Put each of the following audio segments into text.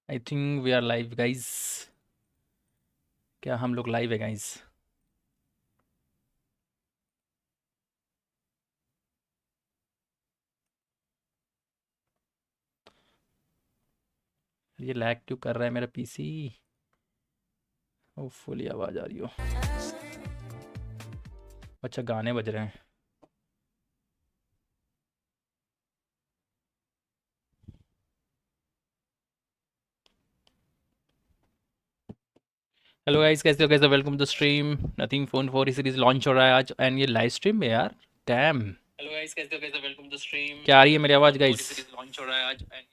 I think we are live guys. क्या हम लोग लाइव है गाइस? ये लैग क्यों कर रहा है मेरा पीसी? होपफुली आवाज़ आ रही हो। अच्छा, गाने बज रहे हैं। हेलो गाइस, कैसे हो? कैसे? Welcome to stream. Nothing phone 4 series launch हो रहा है आज, एंड ये लाइव स्ट्रीम है यार। डैम। हेलो गाइस, कैसे हो? कैसे? Welcome to stream. क्या आ रही है मेरी आवाज़ गाइस? सीरीज लॉन्च हो रहा है आज, एंड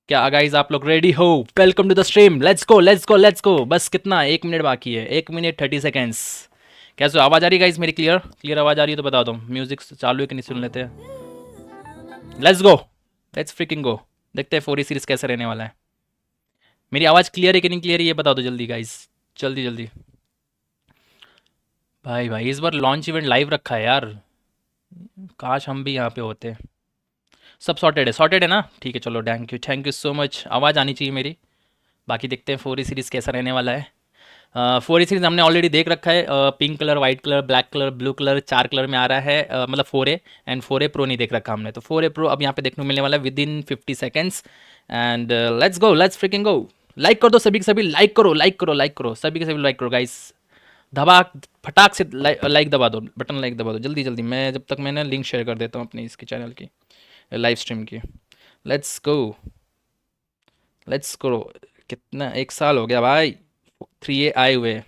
क्या गाइस आप लोग रेडी हो? Welcome to the stream. Let's go let's go let's go. बस कितना, 1 मिनट बाकी है। 1 मिनट 30 सेकेंड्स। कैसे हो? आवाज़ आ रही है गाइस मेरी? क्लियर क्लियर आवाज़ आ रही है तो बता दो। म्यूजिक चालू है कि नहीं सुन लेते हैं? Let's go. लेट्स फ्रिकिंग गो। देखते हैं 4 सीरीज कैसे रहने वाला है। मेरी आवाज़ क्लियर है कि नहीं क्लियर है ये बता दो जल्दी गाइस। जल्दी जल्दी। भाई भाई इस बार लॉन्च इवेंट लाइव रखा है यार। काश हम भी यहाँ पे होते। सब सॉर्टेड है ना? ठीक है चलो, थैंक यू सो मच। आवाज़ आनी चाहिए मेरी। बाकी देखते हैं 4 सीरीज़ कैसा रहने वाला है। 4 सीरीज़ हमने ऑलरेडी देख रखा है। Pink colour, white colour, black colour, blue colour, 4 colour में आ रहा है। मतलब 4A एंड 4A प्रो नहीं देख रखा हमने, तो 4A प्रो अब यहाँ पे देखने को मिलने वाला है with in 50 seconds. And let's go, let's fricking go. Like कर दो सभी के सभी, लाइक करो लाइक करो लाइक करो, सभी के सभी लाइक करो गाइस। धबाक फटाक से लाइक दबा दो, बटन लाइक दबा दो जल्दी जल्दी। मैं जब तक मैंने लिंक शेयर कर देता हूँ अपनी इसकी चैनल की, लाइव स्ट्रीम की। लेट्स गो लेट्स करो। कितना 1 साल हो गया भाई 3A आए हुए।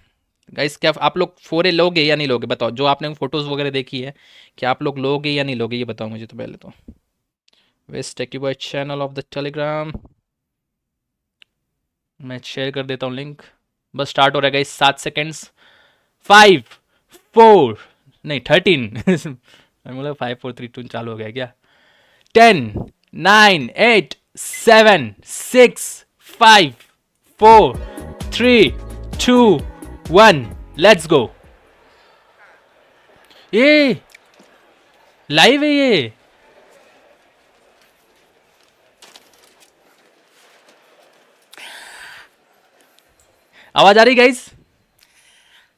गाइस क्या आप लोग 4A लोगे या नहीं लोगे बताओ? जो आपने फोटोज़ वगैरह देखी है, क्या आप लोग लोगे या नहीं लोगे ये बताओ मुझे तो पहले तो। West tech boy channel of the Telegram. मैं शेयर कर देता हूँ लिंक। बस स्टार्ट हो रहा है गाइस, 7 सेकेंड्स। 5 4 नहीं 13 मैं बोला 5 4 3 2 चालू हो गया क्या? 10 9 8 7 6 5 4 3 2 1। Let's go. ये लाइव है ये। आवाज आ रही गाइस?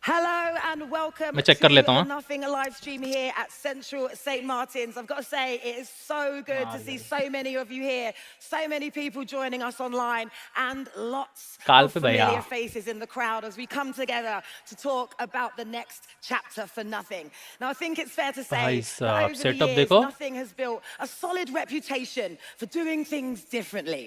Hello and welcome मैं चेक कर to लेता the हूँ। Nothing live stream here at Central St. Martin's. I've got to say, it is so good to see so many of you here, so many people joining us online, and lots काल of पे भैया। familiar faces in the crowd as we come together to talk about the next chapter for Nothing. Now, I think it's fair to भाई say that साहब over the setup years, देखो। Nothing has built a solid reputation for doing things differently,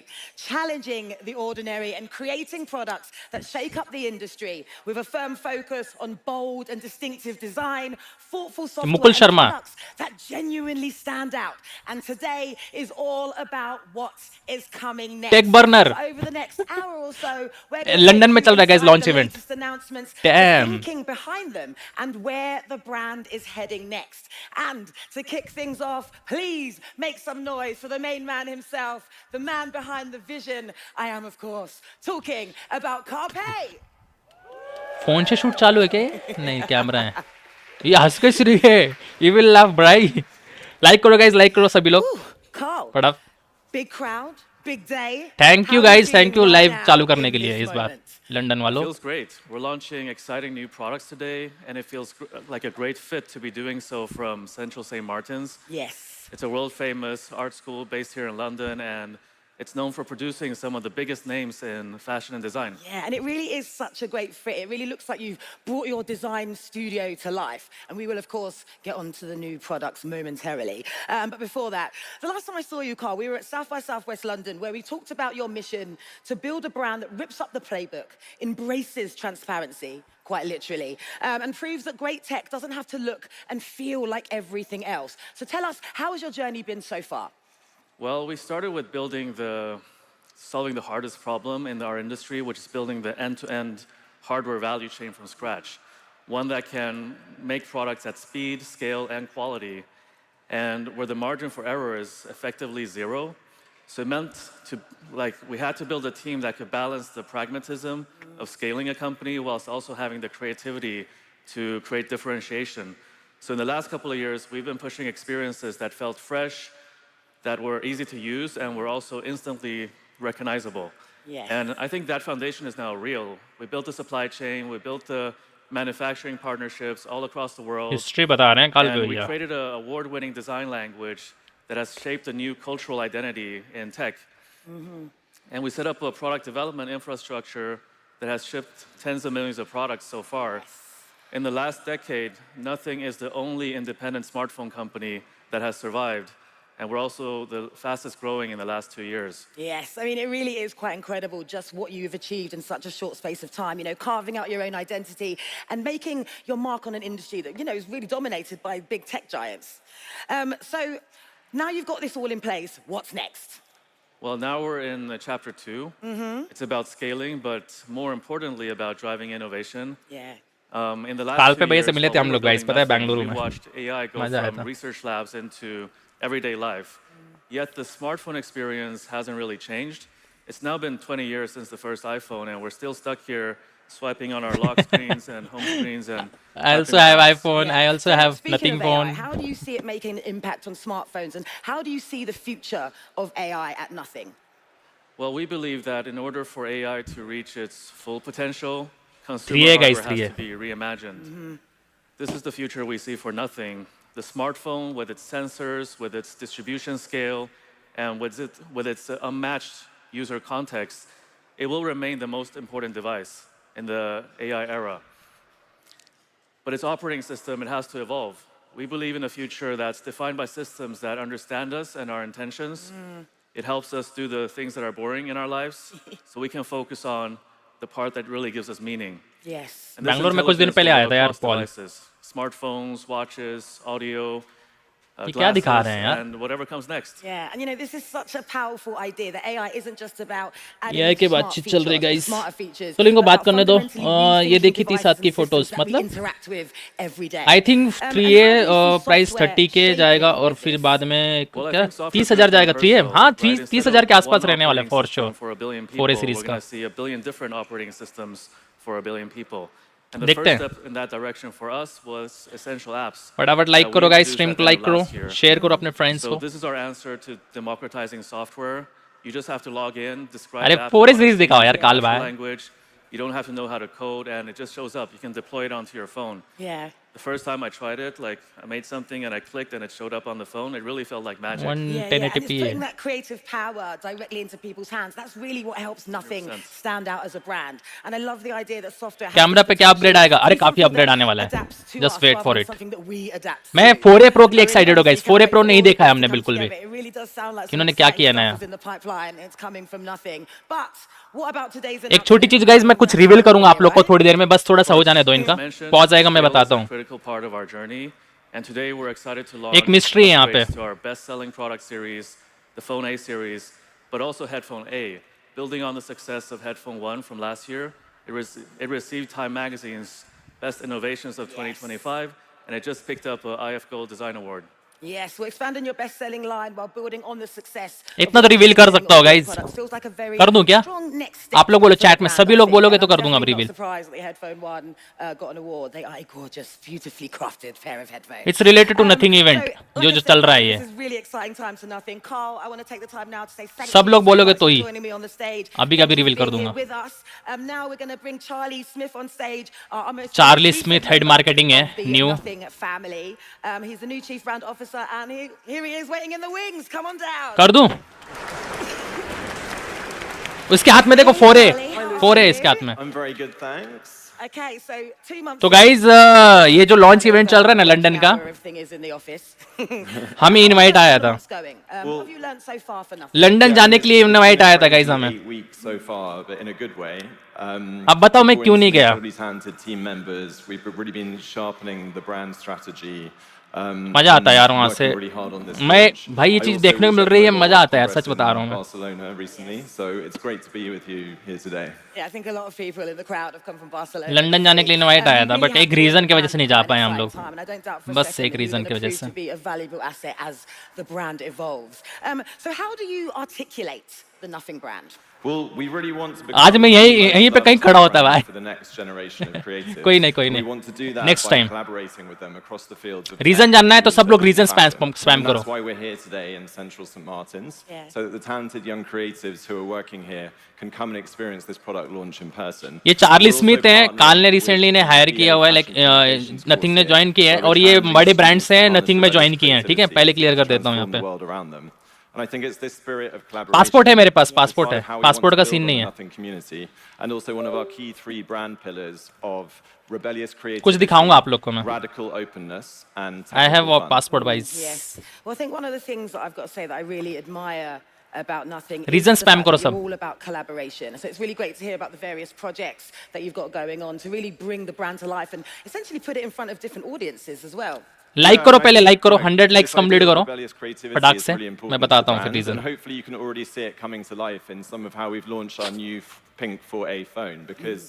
challenging the ordinary and creating products that shake up the industry with a firm focus on bold and distinctive design, thoughtful software, Mukul and Sharma. products that genuinely stand out. And today is all about what is coming tech next. Burner. So over the next hour or so, we're going to London take में you चल रहा है guys inside the launch event. latest announcements, the dam. thinking behind them, and where the brand is heading next. And to kick things off, please make some noise for the main man himself, the man behind the vision. I am, of course, talking about Carpe. Phone से shoot चालू है क्या ये? नहीं, camera है। ये हंस के रही है। ये विल लाफ ब्राई। लाइक करो गाइस, लाइक करो सभी लोग। Ooh, Carl, फटाफट। big crowd, big day. Thank How you are you guys, thank feeling you right live now चालू करने के in लिए this इस बार moment? लंदन It वालों। feels great. We're launching exciting new products today, and it feels like a great fit to be doing so from Central St. Martin's. Yes. It's a world famous art school based here in London, and it's known for producing some of the biggest names in fashion and design. Yeah, and it really is such a great fit. It really looks like you've brought your design studio to life. And we will, of course, get onto the new products momentarily. But before that, the last time I saw you, Carl, we were at South by Southwest London, where we talked about your mission to build a brand that rips up the playbook, embraces transparency, quite literally, and proves that great tech doesn't have to look and feel like everything else. So tell us, how has your journey been so far? Well, we started with solving the hardest problem in our industry, which is building the end-to-end hardware value chain from scratch. One that can make products at speed, scale, and quality, and where the margin for error is effectively zero. So it meant we had to build a team that could balance the pragmatism of scaling a company whilst also having the creativity to create differentiation. So in the last couple of years, we've been pushing experiences that felt fresh, that were easy to use, and were also instantly recognizable. Yes. And I think that foundation is now real. We built the supply chain, we built the manufacturing partnerships all across the world, history बता रहे हैं काल and we भैया. created an award-winning design language that has shaped a new cultural identity in tech. And we set up a product development infrastructure that has shipped tens of millions of products so far. In the last decade, Nothing is the only independent smartphone company that has survived. And we're also the fastest growing in the last 2 years. Yes, I mean, it really is quite incredible just what you've achieved in such a short space of time, you know, carving out your own identity and making your mark on an industry that, you know, is really dominated by big tech giants. So now you've got this all in place, what's next? Well, now we're in chapter 2. It's about scaling, but more importantly, about driving innovation. Yeah. In the last काल 2 पे भैया से years, मिले while थे we हम were लोग guys building पता है Nothing, बेंगलुरु we में. watched AI go मजा आया from था. research labs into everyday life. Yet the smartphone experience hasn't really changed. It's now been 20 years since the first iPhone, and we're still stuck here swiping on our lock screens and home screens and I also tapping have on apps. iPhone. I also So have speaking nothing of AI, phone. how do you see it making an impact on smartphones and how do you see the future of AI at Nothing? Well, we believe that in order for AI to reach its full potential, consumer 3A guys, hardware has 3A. to be reimagined. This is the future we see for Nothing. The smartphone, with its sensors, with its distribution scale, and with its unmatched user context, it will remain the most important device in the AI era. But its operating system, it has to evolve. We believe in a future that's defined by systems that understand us and our intentions. It helps us do the things that are boring in our lives, so we can focus on the part that really gives us meaning. Yes. And this Bangalore में कुछ दिन intelligence पहले will आया go था यार across Paul. devices, smartphones, watches, audio, ये क्या दिखा glasses, रहे हैं यार? and whatever comes next. Yeah, and you know, this is such a powerful idea that AI isn't just about adding AI के smart बातचीत चल रही है features, गाइस. smarter features, चलो इनको but बात about करने दो. fundamentally ये rethinking देखी थी devices साथ की and photos. systems that we मतलब interact with every day. I think And 3A how do you see price software 30K जाएगा shaping और with फिर this? बाद में Well, I क्या think software 30,000 could जाएगा be 3A. universal, हाँ right? Instead 30,000 के of आसपास one रहने वाला है operating for system sure. for a billion 4A people, series we're का. going to see a billion different operating systems for a billion people. And the देखते first हैं. step in that direction for us was Essential Apps फटाफट that like we करो guys. introduced stream at को the end like of करो, last year. Share करो अपने friends So को. this is our answer to democratizing software. You just have to log in, describe अरे the app you 4A want to series see दिखाओ in यार your काल natural भाई. language. You don't have to know how to code, and it just shows up. You can deploy it onto your phone. Yeah. The first time I tried it, like I made something and I clicked and it showed up on the phone. It really felt like magic. Yeah, and it's 1080p putting है. that creative power directly into people's hands. That's really what helps Nothing 100%. stand out as a brand. And I love the idea that software has camera this पे क्या upgrade potential आएगा? to अरे be काफी something upgrade that आने वाला है. adapts to just us wait rather for than it. something that we adapt मैं to. 4A Pro के लिए I really एक्साइटेड हो honestly guys. can't 4A wait Pro for नहीं all of देखा है this to हमने come बिल्कुल भी. together. It really does sound like some इन्होंने क्या exciting किया stuff नया? is in the pipeline. It's coming from Nothing. But what about today's एक छोटी announcement? चीज गाइस मैं कुछ रिवील करूंगा आप लोग को Right? थोड़ी देर में. बस थोड़ा सा हो जाने दो As इनका. mentioned, पॉज आएगा मैं scale बताता is a हूँ. critical part of our journey, and today we're excited to एक launch mystery है यहाँ पे. upgrades to our best-selling product series, the Phone A series, but also Headphone A. Building on the success of Headphone 1 from last year, it received Time Magazine's Best Innovations of 2025, and it just picked up an IF Gold Design Award. Yes, we're expanding your best-selling line while building on the success. इतना तो reveal कर सकता हो guys. कर दूं क्या? आप लोग बोलो चैट में. सभी लोग बोलोगे तो कर दूंगा reveal. Surprised that the Headphone One got an award. They are a gorgeous, beautifully crafted pair of headphones. It's related to Nothing event So, जो like जो I चल said, रहा है guys, ये. this is really exciting times for Nothing. Carl, I want to take the time now to say thank सब you लोग so बोलोगे much तो for he. joining me on the stage. अभी Thank का भी you for रिवील कर being here दूंगा. with us. Now we're going to bring Charlie Smith on stage. Our most Charlie recent Smith, member head marketing है, of the new. Nothing family. He's the new chief brand officer, and here he is waiting in the wings. Come on down. कर दूं. उसके हाथ में देखो 4A. 4A इसके हाथ में. I'm very good, thanks. Okay, so 2 months. तो गाइज ये जो लॉन्च इवेंट चल रहा है ना लंदन का, Everything is in the office. हमें इनवाइट आया था. What's going? What have you learned so far for Nothing? London जाने के लिए इनवाइट आया था गाइज हमें. 8 weeks so far, but in a good way. अब बताओ मैं क्यों नहीं गया. Really talented team members. We've really been sharpening the brand strategy. मजा आता है यार वहाँ से. Really hard on this मैं launch. भाई ये I चीज also देखने को was मिल at रही है. the मजा आता है यार. Congress सच बता रहा हूँ in मैं. Barcelona recently, so it's great to be with you here today. Yeah, I think a lot of people in the crowd have come from Barcelona. London जाने के लिए इनवाइट आया था बट एक रीजन की वजह से नहीं जा पाए हम लोग. बस एक रीजन की वजह से. To be a valuable asset as the brand evolves. So how do you articulate the Nothing brand? Well, we really want to आज become मैं the यहीं most पे कहीं loved खड़ा होता brand भाई। for the next generation of creatives. कोई नहीं कोई We नहीं, want to do that next by time. collaborating with them across the fields of reason tech, जानना है तो सब लोग music, reason fashion. Spam And करो। that's why we're here today in Central St. Martin's, Yes. so that the talented young creatives who are working here can come and experience this product launch in person. ये Charlie We're also Smith हैं, partnering काल ने with recently ने higher BA किया हुआ है, like Fashion Communications nothing ने course here, join किया है, where we're और ये challenging बड़े students ब्रांड्स to हैं, harness नथिंग में rebellious ज्वाइन किए हैं, ठीक है, creativity पहले क्लियर कर to देता हूँ यहाँ transform the पे। world around them. And I think it's this spirit of collaboration. Passport है मेरे पास, पासपोर्ट है, Part of how we passport want का to सीन build नहीं on the है। Nothing community, and also one of our key 3 brand pillars of rebellious कुछ creativity, दिखाऊंगा आप लोग को मैं। radical openness, and I have technical fun. Passport wise. Yes. Well, I think one of the things that I've got to say that I really admire about Nothing is Reason the spam fact करो that you're सब। all about collaboration. So it's really great to hear about the various projects that you've got going on to really bring the brand to life and essentially put it in front of different audiences as well. Like करो, पहले like करो, 100 likes This complete idea of करो rebellious creativity फटाक is से। really important मैं to बताता the हूँ फिर brand, and reason. hopefully you can already see it coming to life in some of how we've launched our new Pink 4A phone, because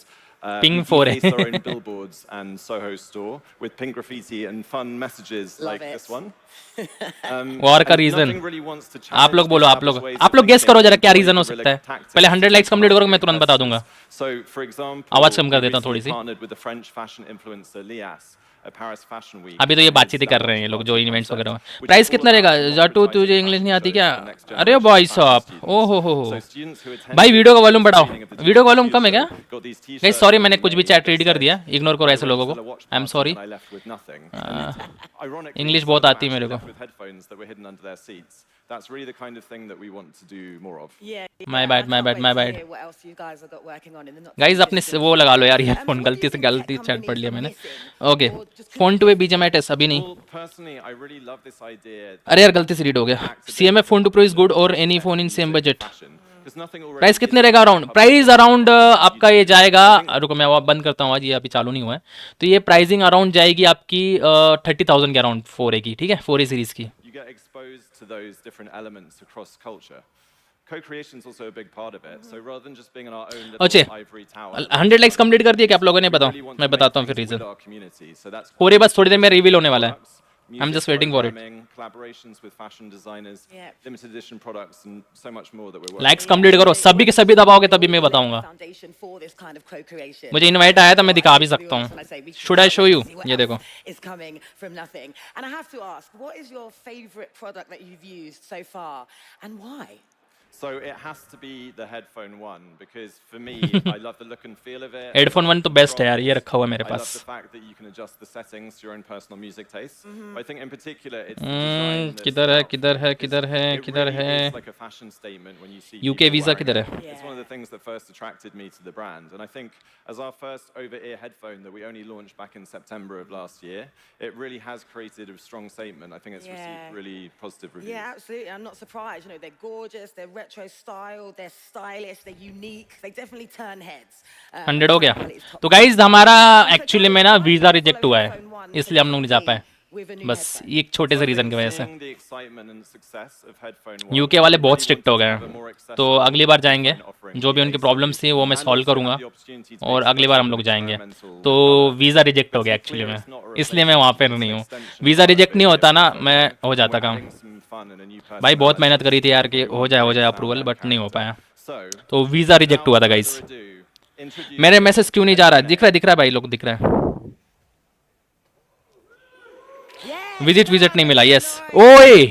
Pink we 4A. defaced our own billboards and Soho store with pink graffiti and fun messages Love like it. this one. War का And reason Nothing really wants to आप लोग challenge बोलो, the आप लोग established ways of guess करो thinking जरा क्या and reason हो employ सकता है। guerrilla tactics पहले to 100 लाइक्स कंप्लीट करो, मैं market तुरंत बता दूंगा। competitors. So, for example, आवाज कम कर we देता हूँ थोड़ी recently C. partnered with the French fashion influencer Lias at Paris Fashion Week. अभी तो ये and बातचीत ही कर रहे हैं ये established लोग, जो party इवेंट्स वगैरह में। concept, which price is all कितना about रहेगा? जाटू तुझे democratizing इंग्लिश नहीं fashion आती क्या? shows for the next अरे generation भाई of fashion साहब, students. ओ हो So students who attended भाई वीडियो का the वॉल्यूम बढ़ाओ, training of the वीडियो का वॉल्यूम DFQ कम है क्या? show, got these guys t-shirts sorry, that मैंने we कुछ भी made चैट that रीड कर said, दिया, इग्नोर करो "I ऐसे went लोगों to को। the watch I am party sorry. and I left with nothing." And ironically, English some बहुत of them आती है मेरे actually को। left with headphones that were hidden under their seats. That's really the kind of thing that we want to do more of. Yeah. My bad, I my can't bad, wait my to bad. hear what else you guys have got working on in the not too guys अपने distant वो लगा लो यार, future. Earphone So what do गलती you से think गलती tech chat पढ़ companies लिया are मैंने। missing okay, or just phone to a couldn't BGMI test अभी नहीं। Well, personally, I really love this idea. अरे यार गलती से रीड हो गया। CMF phone two pro is good और any phone in same budget. Price कितने रहेगा अराउंड? प्राइस अराउंड आपका ये जाएगा, रुको मैं वो बंद करता हूँ, आज ये अभी चालू नहीं हुआ है, तो ये प्राइसिंग अराउंड जाएगी आपकी 30,000 के अराउंड 4A की, ठीक है, 4A सीरीज की। You get exposed to those different elements across culture. Co-creation is also a big part of it. So rather than just being in our own अच्छे, little ivory tower, 100 likes complete कर दिए क्या आप लोगों ने? we बताओ, really want मैं to make बताता हूँ फिर things with reason. our community. So that's 4A बस थोड़ी देर में रिवील होने वाला है। products, I'm music just waiting for it. programming, collaborations with fashion designers, Yeah. limited edition products, and so much more that we're working likes on. Complete करो, सभी के सभी दबाओगे तभी मैं बताऊंगा। Foundation for this kind of co-creation. मुझे invite आया था, मैं दिखा भी सकता हूँ। Should I show you? ये देखो। Is coming from Nothing. And I have to ask, what is your favorite product that you've used so far and why? So it has to be the Headphone 1 because for me, I love the look and feel of it. Headphone 1 तो best है यार, ये रखा हुआ है मेरे I pass. love the fact that you can adjust the settings to your own personal music taste. But I think in particular, it's the design that's किधर है, powerful किधर है, because किधर है, it किधर really है? is like a fashion statement when you see UK people visa wearing किधर it. है? It's one of the things that first attracted me to the brand, and I think as our first over-ear headphone that we only launched back in September of last year, it really has created a strong statement. I think it's Yeah. received really positive reviews. Yeah, absolutely. I'm not surprised. You know, they're gorgeous, they're retro style, they're stylish, they're unique. They definitely turn heads. 100 हो गया। तो guys हमारा actually में ना visa reject हुआ है, इसलिए हम लोग नहीं जा पाए, बस एक छोटे से रीजन की वजह से। Seeing the excitement and success of Headphone 1, UK वाले we बहुत really स्ट्रिक्ट wanted हो to गए have a हैं, more तो accessible अगली बार जाएंगे, headphone offering जो भी उनकी for प्रॉब्लम्स थी वो मैं and सॉल्व also करूंगा, have the opportunity to और express अगली बार हम some लोग जाएंगे। experimental तो color. वीज़ा रिजेक्ट हो गया It's एक्चुअली clear में, it's not a इसलिए मैं वहाँ पे replacement, नहीं हूँ। it's an extension visa of reject नहीं it, होता ना, and मैं हो we're जाता काम। adding some fun and a new भाई बहुत मेहनत personality करी थी यार to कि what we हो want जाए to bring approval, to but नहीं हो that पाया, So, तो वीज़ा रिजेक्ट हुआ था without guys. further ado, introducing मेरे मैसेज क्यों नहीं जा रहा है? दिख रहा है भाई, लोग दिख रहा है। विजिट नहीं मिला, यस। ओए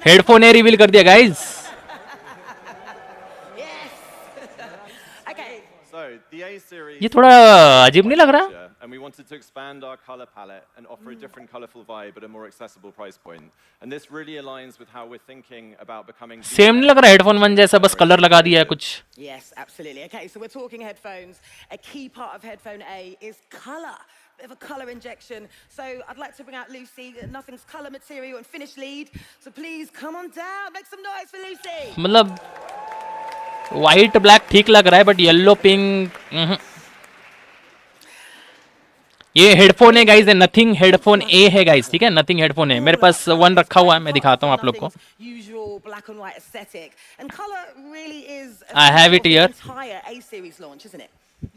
हेडफोन ए रिवील कर दिया guys. Okay. So, the A series ये थोड़ा अजीब नहीं लग रहा? and we wanted to expand our color palette and offer a different colorful vibe at a more accessible price point. And this really aligns with how we're thinking about becoming same नहीं लग रहा headphone 1 जैसा, बस colour लगा दिया है कुछ। Yes, absolutely. Okay, so we're talking headphones. A key part of Headphone A is color. Bit of a color injection. So I'd like to bring out Lucy. Nothing's color material and finished lead. So please come on down. Make some noise for Lucy. मतलब white black ठीक लग रहा है, but yellow pink ये headphone है guys, nothing headphone ए है guys, ठीक है, नथिंग हेडफोन है। मेरे पास 1 रखा हुआ है, मैं दिखाता हूँ आप लोग को। Usual black and white aesthetic. And color really is I have it the here. entire A series launch, isn't it?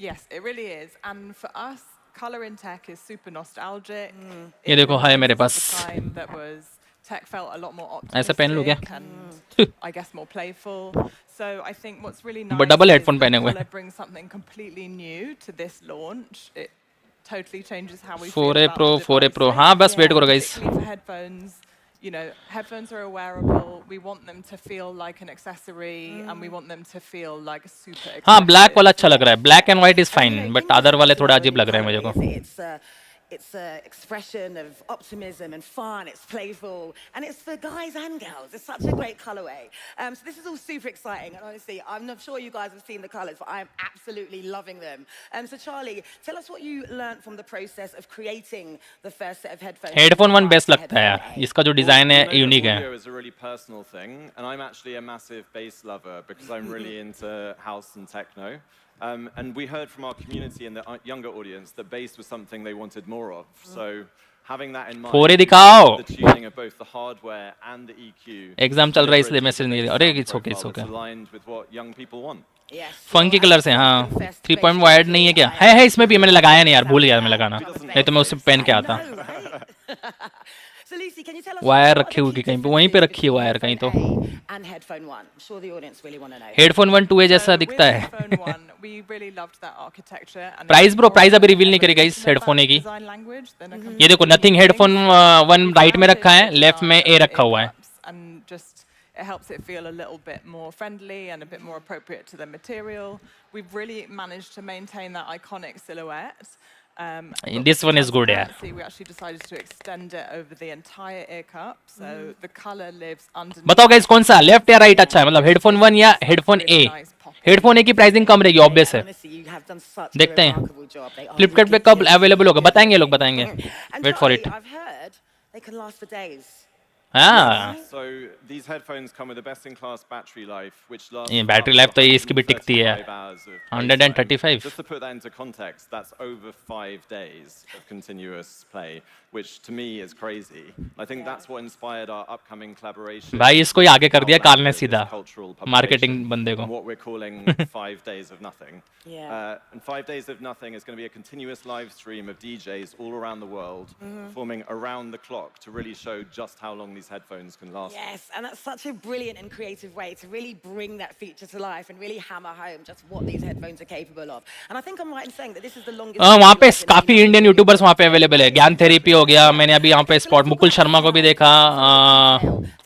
Yes, it really is. And for us, color in tech is super nostalgic. ये देखो, है मेरे पास। Time that was tech felt a lot more ऐसे पहन लूँ क्या? optimistic and I guess more playful. So I think what's really nice double is headphone the पहने हुए colour brings something completely new to this launch. It totally changes how we feel 4A about Pro the 4A Pro devices. हाँ बस wait करो guys Particularly for headphones. You know, headphones are a wearable. We want them to feel like an accessory, and we want them to feel like a super हाँ black वाला expressive. अच्छा लग रहा है black and white is And you know, fine but ring other वाले disruption थोड़ा isn't अजीब really लग रहे हैं मुझे colourway, को is it? It's a expression of optimism and fun. It's playful, and it's for guys and girls. It's such a great colorway. So this is all super exciting, and honestly, I'm not sure you guys have seen the colors, but I am absolutely loving them. So Charlie, tell us what you learned from the process of creating the first set of headphones. Headphone one prior best to लगता है Headphone यार 8. इसका जो Well, design है you know that unique है audio is a really personal thing, and I'm actually a massive bass lover because I'm really into house and techno. And we heard from our community and the younger audience that bass was something they wanted more of. So having that in mind, 4A we दिखाओ the tuning of both the hardware and the EQ exam to चल रहा है deliver इसलिए a message deeper नहीं bass दिया अरे sound it's okay profile it's that's okay aligned with what young people want. Yes. Funky Well, I colours हैं have to हाँ confess to 3 face point wired नहीं है क्या honestly, है इसमें भी मैंने लगाया नहीं यार भूल गया मैं Sounds लगाना bad. नहीं तो मैं उससे पेन के I आता know, right? So Lucy, can you tell us wire what रखी are the होगी key कहीं पे वहीं पे differences रखी है between वायर कहीं तो Headphone A and Headphone 1? I'm sure the audience really want to know. Headphone one 2A जैसा So with दिखता है Headphone 1, we really loved that architecture. And price bro more price अभी than reveal नहीं ever करी need guys to know headphone that ए की design language than a ये देखो completely nothing new headphone thing. So one we've right में added रखा है the left में design ए of the रखा हुआ है ear cups and just it helps it feel a little bit more friendly and a bit more appropriate to the material. We've really managed to maintain that iconic silhouette. But This for one is good, yeah. transparency, we actually decided to extend it over the entire ear cup, so the color lives underneath. बताओ guys कौन सा left या right Yeah, अच्छा है मतलब which headphone gives one या it headphone really a nice poppy headphone ए की प्राइसिंग कम रहेगी ऑब्वियस है Honestly, you have done such a देखते हैं remarkable job. They are Flipkart पे कब ridiculously अवेलेबल होगा good बताएंगे लोग looking. बताएंगे And wait for Charlie, it I've heard they can last for days. हाँ So these headphones come with a best-in-class battery life, which lasts ये for battery up life to तो ये इसकी भी टिकती है 135 hours of 135 playtime. Just to put that into context, that's over 5 days of continuous play, which to me is crazy. I think that's what inspired our upcoming collaboration. भाई इसको ही आगे कर दिया काल ने Outlander, सीधा this cultural मार्केटिंग publication, बंदे को and what we're calling 5 Days of Nothing. Yeah. And 5 Days of Nothing is going to be a continuous live stream of DJs all around the world, performing around the clock to really show just how long these headphones can last. Yes, and that's such a brilliant and creative way to really bring that feature to life and really hammer home just what these headphones are capable of. And I think I'm right in saying that this is the longest. वहाँ पे काफी Indian YouTubers वहाँ पे available है ज्ञान therapy हो गया मैंने अभी यहाँ पे स्पॉट मुकुल शर्मा को भी देखा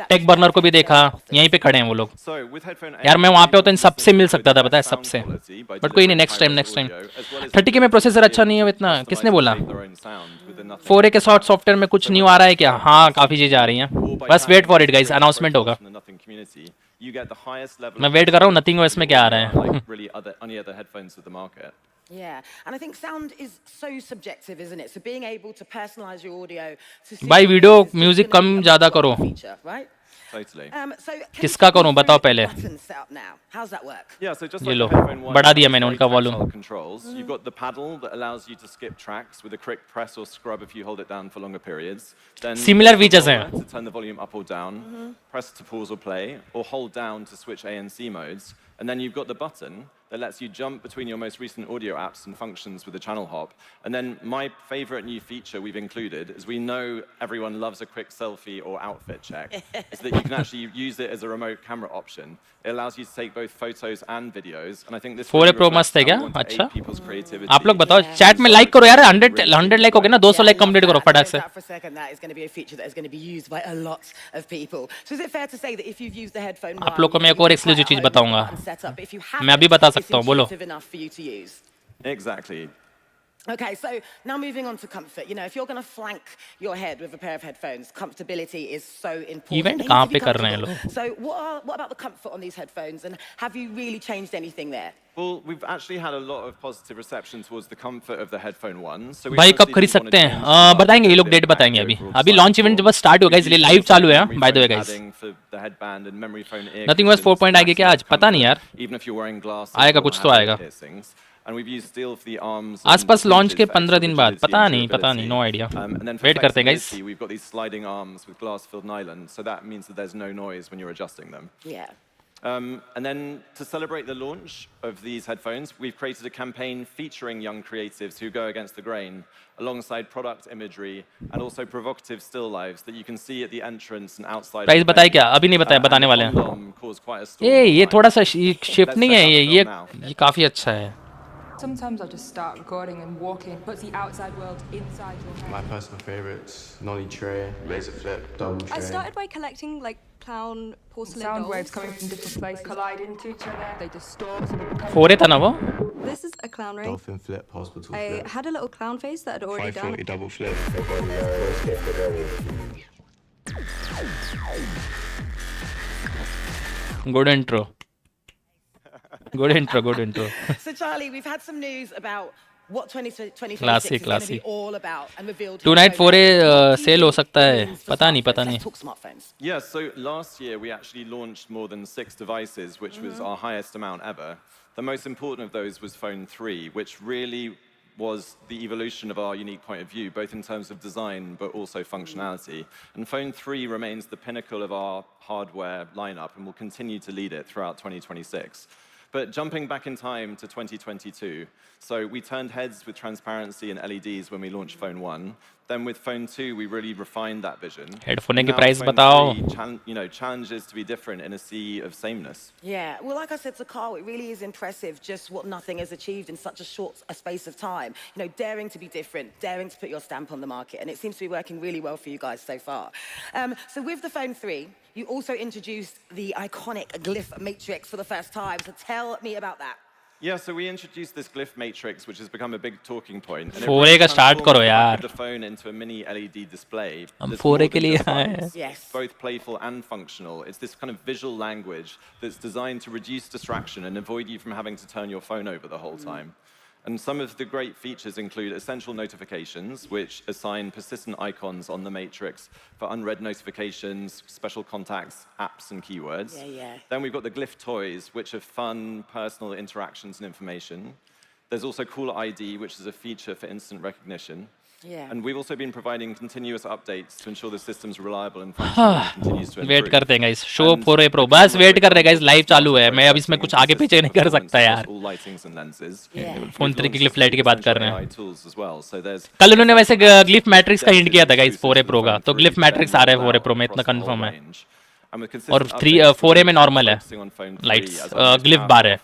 टेक बर्नर को भी देखा यहीं पे खड़े हैं वो लोग So with headphone A, यार मैं वहाँ पे होता इन listeners सबसे मिल enjoy सकता the था पता है best sound सबसे quality by बट कोई नहीं delivering next time high-res next time audio, as well as 30K में प्रोसेसर अच्छा नहीं है इतना customize किसने and बोला shape their own sound with the Nothing 4A के Headphone app. सॉफ्टवेयर में कुछ न्यू आ रहा है क्या हाँ काफी चीजें आ रही हैं Or by बस wait tapping for it into guys great announcement profiles होगा from the Nothing community, you get the highest level मैं of वेट कर रहा हूँ detail नथिंग OS में क्या आ रहा है like really any other headphones of the market. Yeah, and I think sound is so subjective, isn't it? So being able to personalize your audio to suit भाई your video needs is just music gonna be come a ज्यादा much करो welcome feature, right? Totally. So can you किसका talk me करूं बताओ through the पहले button setup now? How's that work? Yeah, so just ये like low, the headphone one, बढ़ा it दिया has मैंने very उनका tactile volume। controls. You've got the paddle that allows you to skip tracks with a quick press or scrub if you hold it down for longer periods. Then Similar press the features हैं। roller to turn the volume up or down, press to pause or play, or hold down to switch A and C modes. And then you've got the button that lets you jump between your most recent audio apps and functions with the channel hop. And then my favorite new feature we've included is we know everyone loves a quick selfie or outfit check, is that you can actually use it as a remote camera option. It allows you to take both photos and videos. And I think this 4A really Pro reflects मस्त है how we क्या want to अच्छा aid people's creativity. आप लोग बताओ Yeah. Chat में like करो यार 100 लाइक हो गए ना 200 लाइक कंप्लीट करो फटाक से That for a second, that is going to be a feature that is going to be used by a lot of people. So is it fair to say that if you've used the headphone आप लोग को मैं एक और exclusive चीज बताऊंगा। मैं अभी बता सकता हूँ, बोलो। enough for you to use. Exactly. Okay, so now moving on to comfort. You know, if you're going to flank your head with a pair of headphones, comfortability is so important. Event They need कहाँ to be पे कर रहे हैं comfortable. So what about the comfort on these headphones, and have you really changed anything there? Well, we've actually had a lot of positive reception towards the comfort of the headphone one. So we भाई कब honestly खरीद didn't सकते wanna हैं change too much बताएंगे ये लोग to date impact बताएंगे the अभी overall अभी size लॉन्च इवेंट score. बस स्टार्ट होगा We've इसलिए used लाइव also चालू है memory by the way foam guys padding for the headband and memory foam ear Nothing was cushions 4.1 आएगी क्या आज? maximize पता नहीं यार। comfort, even if you're wearing glasses आएगा, or कुछ तो have ear आएगा। piercings. And we've used steel for the arms. आसपास and लॉन्च के hinges for 15 दिन बाद rigidity पता and नहीं durability. No idea And then for wait करते हैं guys flexibility, we've got these sliding arms with glass-filled nylon, so that means that there's no noise when you're adjusting them. Yeah. And then to celebrate the launch of these headphones, we've created a campaign featuring young creatives who go against the grain, alongside product imagery and also provocative still lives that you can see at the entrance and outside. Price बताए क्या? अभी नहीं बताया, बताने वाले हैं। ये थोड़ा सा शिफ्ट नहीं है, ये काफी अच्छा है। Sometimes I just start recording and walking, puts the outside world inside your head. My personal favorites: nollie tray, razor flip, double tray. I started by collecting like clown porcelain Sound dolls. waves coming from different places collide into each other. They distort. फोरे था ना वो? This is a clown ring. Dolphin flip, hospital I flip. had a little clown face that I'd already done. 540 double flip. Good intro. Good intro, good intro. So, Charlie, we've had some news about what 2026 Classic, is going to be classic. all about and revealed. Tonight फोरे cell हो सकता है, पता नहीं, पता नहीं। Let's talk smartphones. Yeah, so last year we actually launched more than 6 devices, which was our highest amount ever. The most important of those was Phone 3, which really was the evolution of our unique point of view, both in terms of design but also functionality. And Phone 3 remains the pinnacle of our hardware lineup and will continue to lead it throughout 2026. But jumping back in time to 2022, so we turned heads with transparency and LEDs when we launched Phone 1. Then with Phone 2, we really refined that vision. Headphone की Now price Phone बताओ। 3 challenges to be different in a sea of sameness. Yeah, well, like I said to Carl, it really is impressive just what nothing has achieved in such a short space of time. You know, daring to be different, daring to put your stamp on the market, and it seems to be working really well for you guys so far. So with the Phone 3, you also introduced the iconic Glyph matrix for the first time. So tell me about that. Yeah, so we introduced this Glyph matrix, which has become a big talking point. And it फोरे really का start transforms करो the यार। back of the phone into a mini LED display. हम that's फोरे more के than लिए just आए हैं। buttons. Yes. It's both playful and functional. It's this kind of visual language that's designed to reduce distraction and avoid you from having to turn your phone over the whole time. And some of the great features include essential notifications, which assign persistent icons on the matrix for unread notifications, special contacts, apps, and keywords. Yeah. Then we've got the Glyph toys, which are fun, personal interactions and information. There's also Caller ID, which is a feature for instant recognition. Yeah. And we've also been providing continuous updates to ensure the system's reliable and functional and continues to improve. Wait करते हैं guys, शो फोरे pro बस wait कर रहे हैं guys, live चालू है। मैं अब इसमें कुछ आगे पीछे नहीं कर सकता यार। All lightings and lenses. Yeah. Phone 3 की ग्लिफ लाइट की बात कर रहे हैं। AI tools as well. So there's कल उन्होंने वैसे ग्लिफ मैट्रिक्स का हिंट किया था गाइस फोरे प्रो का, तो ग्लिफ मैट्रिक्स आ रहा है फोरे प्रो में, इतना कंफर्म है। और 4A में नॉर्मल है, लाइट्स ग्लिफ बार है।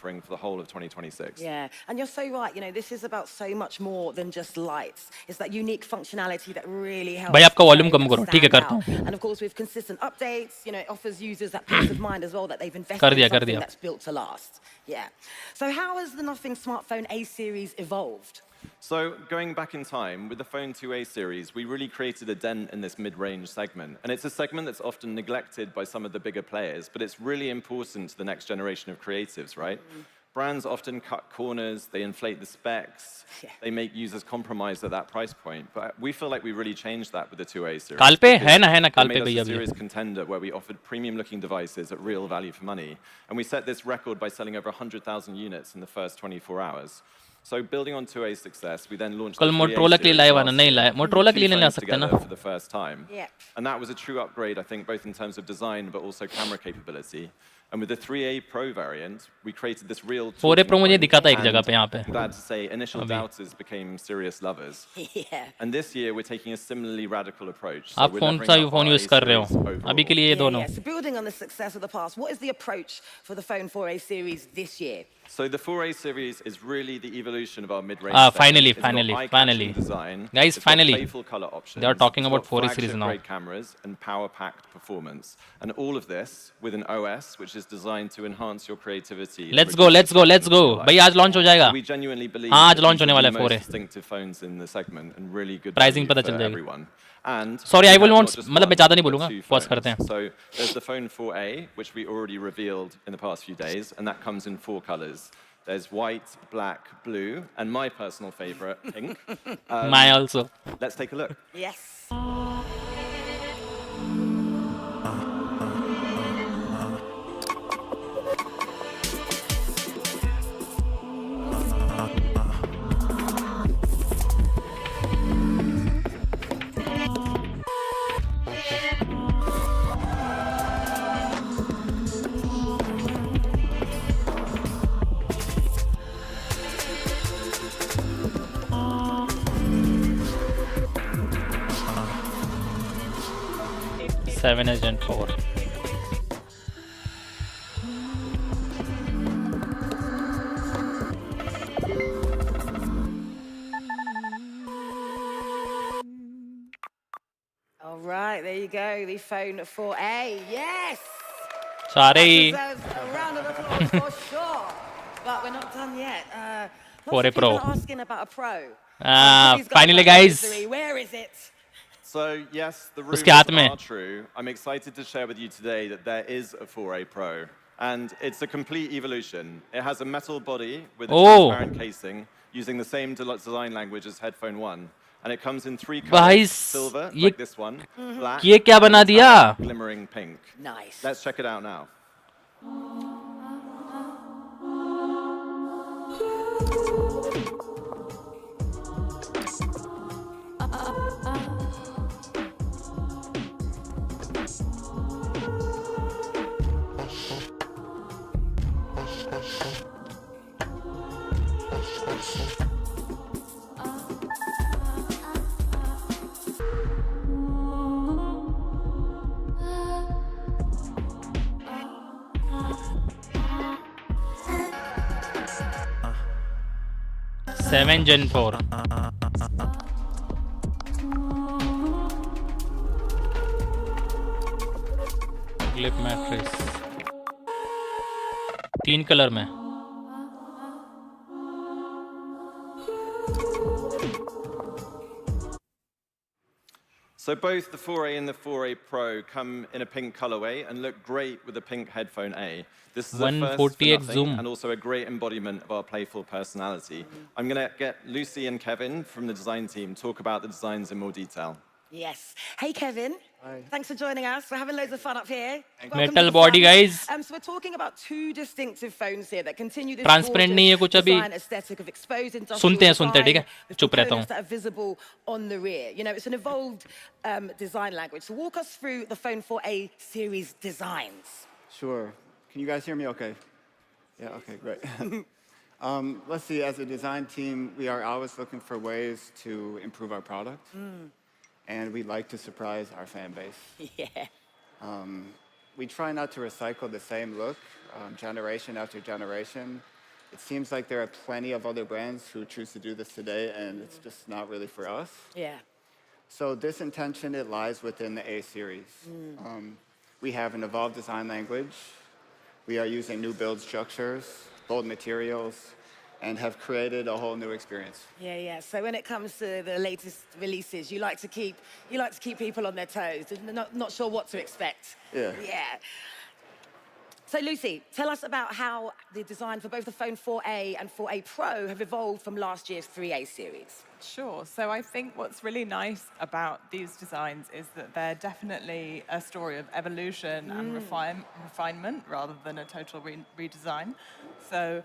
Yeah, and you're so right. You know, this is about so much more than just lights. It's that unique functionality that really helps. भाई आपका वॉल्यूम the कम phone करो, ठीक है stand करता हूँ। out. And of course, with consistent updates, you know, it offers users that peace of mind as well that they've invested कर दिया, in कर something दिया। that's built to last. Yeah. So how has the Nothing smartphone A series evolved? So going back in time, with the Phone 2A series, we really created a dent in this mid-range segment. And it's a segment that's often neglected by some of the bigger players, but it's really important to the next generation of creatives, right? Brands often cut corners, they inflate the specs, they make users compromise at that price point. But we feel like we really changed that with the 2A series. काल पे है ना It काल made पे us भैया a भी। serious contender where we offered premium-looking devices at real value for money. And we set this record by selling over 100,000 units in the first 24 hours. So building on 2A's success, we then launched कल the 3A Motorola के लिए series live आना, last नहीं year, लाया Motorola के लिए two नहीं ला phones सकते ना। together for the first time. Yeah. And that was a true upgrade, I think, both in terms of design but also camera capability. And with the 3A Pro variant, we created this real 4A Pro मुझे talking दिखा था एक point, जगह पे यहाँ पे। and glad to say, initial doubters became serious lovers. Yeah. And this year, we're taking a similarly radical approach. So आप we're कौन leveling सा up phone our use A कर रहे series हो? overall. अभी के लिए ये दोनों। So building on the success of the past, what is the approach for the Phone 4A series this year? So the 4A series is really the evolution of our mid-range. Finally, segment. It's got finally, eye-catching finally. design. Guys, It's got finally. playful color options. They are talking It's about got 4A series now. flagship-grade cameras and power-packed performance, and all of this with an OS which is designed to enhance your creativity. and Let's go, reduce let's go, let's go। distractions in your भाई life. आज launch हो जाएगा। We genuinely believe हाँ, आज that launch these होने are वाला the है most 4A। distinctive phones in the segment and really good Pricing value पता for चल जाएगी। everyone. And Sorry, I we will have not- not just मतलब मैं one, ज़्यादा नहीं but बोलूँगा, two pause phones. करते हैं। So there's the Phone 4A, which we already revealed in the past few days, and that comes in 4 colors. There's white, black, blue, and my personal favorite, pink. My also। Let's take a look. Yes. 7S Gen 4. All right, there you go. The phone 4A. Yes. सारे That he deserves a round of applause for sure. But we're not done yet. Lots 4A of people Pro. are asking about a Pro. Please, guys, Finally, like guys. misery. Where is it? So yes, the उसके rumors हाथ में. are true. I'm excited to share with you today that there is a 4A Pro, and it's a complete evolution. It has a metal body with a transparent casing using the same design language as Headphone 1, and it comes in 3 भाई colors: silver, ये like this one, black, ये क्या and बना दिया? metallic, glimmering pink. Nice. Let's check it out now. Seven Gen 4. ग्लिप matrix 3 colour में. So both the 4A and the 4A Pro come in a pink colorway and look great with the pink Headphone A. This is a first for 140x nothing zoom. and also a great embodiment of our playful personality. I'm going to get Lucy and Kevin from the design team talk about the designs in more detail. Yes. Hey, Kevin. Hi. Thanks for joining us. We're having loads of fun up here. Welcome Metal to the body, fun. guys. So we're talking about 2 distinctive phones here that continue this Transparent नहीं है gorgeous कुछ अभी. design aesthetic of exposed industrial सुनते हैं, ठीक है? design with चुप रहता हूँ. components that are visible on the rear. You know, it's an evolved design language. So walk us through the phone 4A series designs. Sure. Can you guys hear me okay? Yeah, okay, great. Let's see, as a design team, we are always looking for ways to improve our product. And we like to surprise our fan base. Yeah. We try not to recycle the same look generation after generation. It seems like there are plenty of other brands who choose to do this today, and it's just not really for us. Yeah. So this intention, it lies within the A series. We have an evolved design language. We are using new build structures, bold materials, and have created a whole new experience. Yeah, yeah. So when it comes to the latest releases, you like to keep people on their toes. Not sure what to expect. Yeah. Yeah. So Lucy, tell us about how the design for both the phone 4A and 4A Pro have evolved from last year's 3A series. Sure. So I think what's really nice about these designs is that they're definitely a story of evolution and refinement rather than a total redesign. So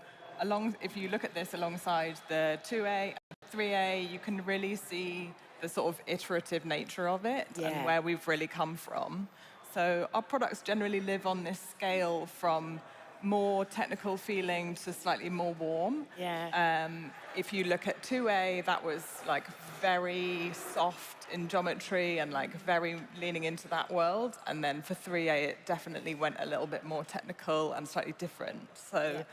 if you look at this alongside the 2A and 3A, you can really see the sort of iterative nature of it and where we've really come from. So our products generally live on this scale from more technical feeling to slightly more warm. Yeah. If you look at 2A, that was like very soft in geometry and like very leaning into that world. And then for 3A, it definitely went a little bit more technical and slightly different. So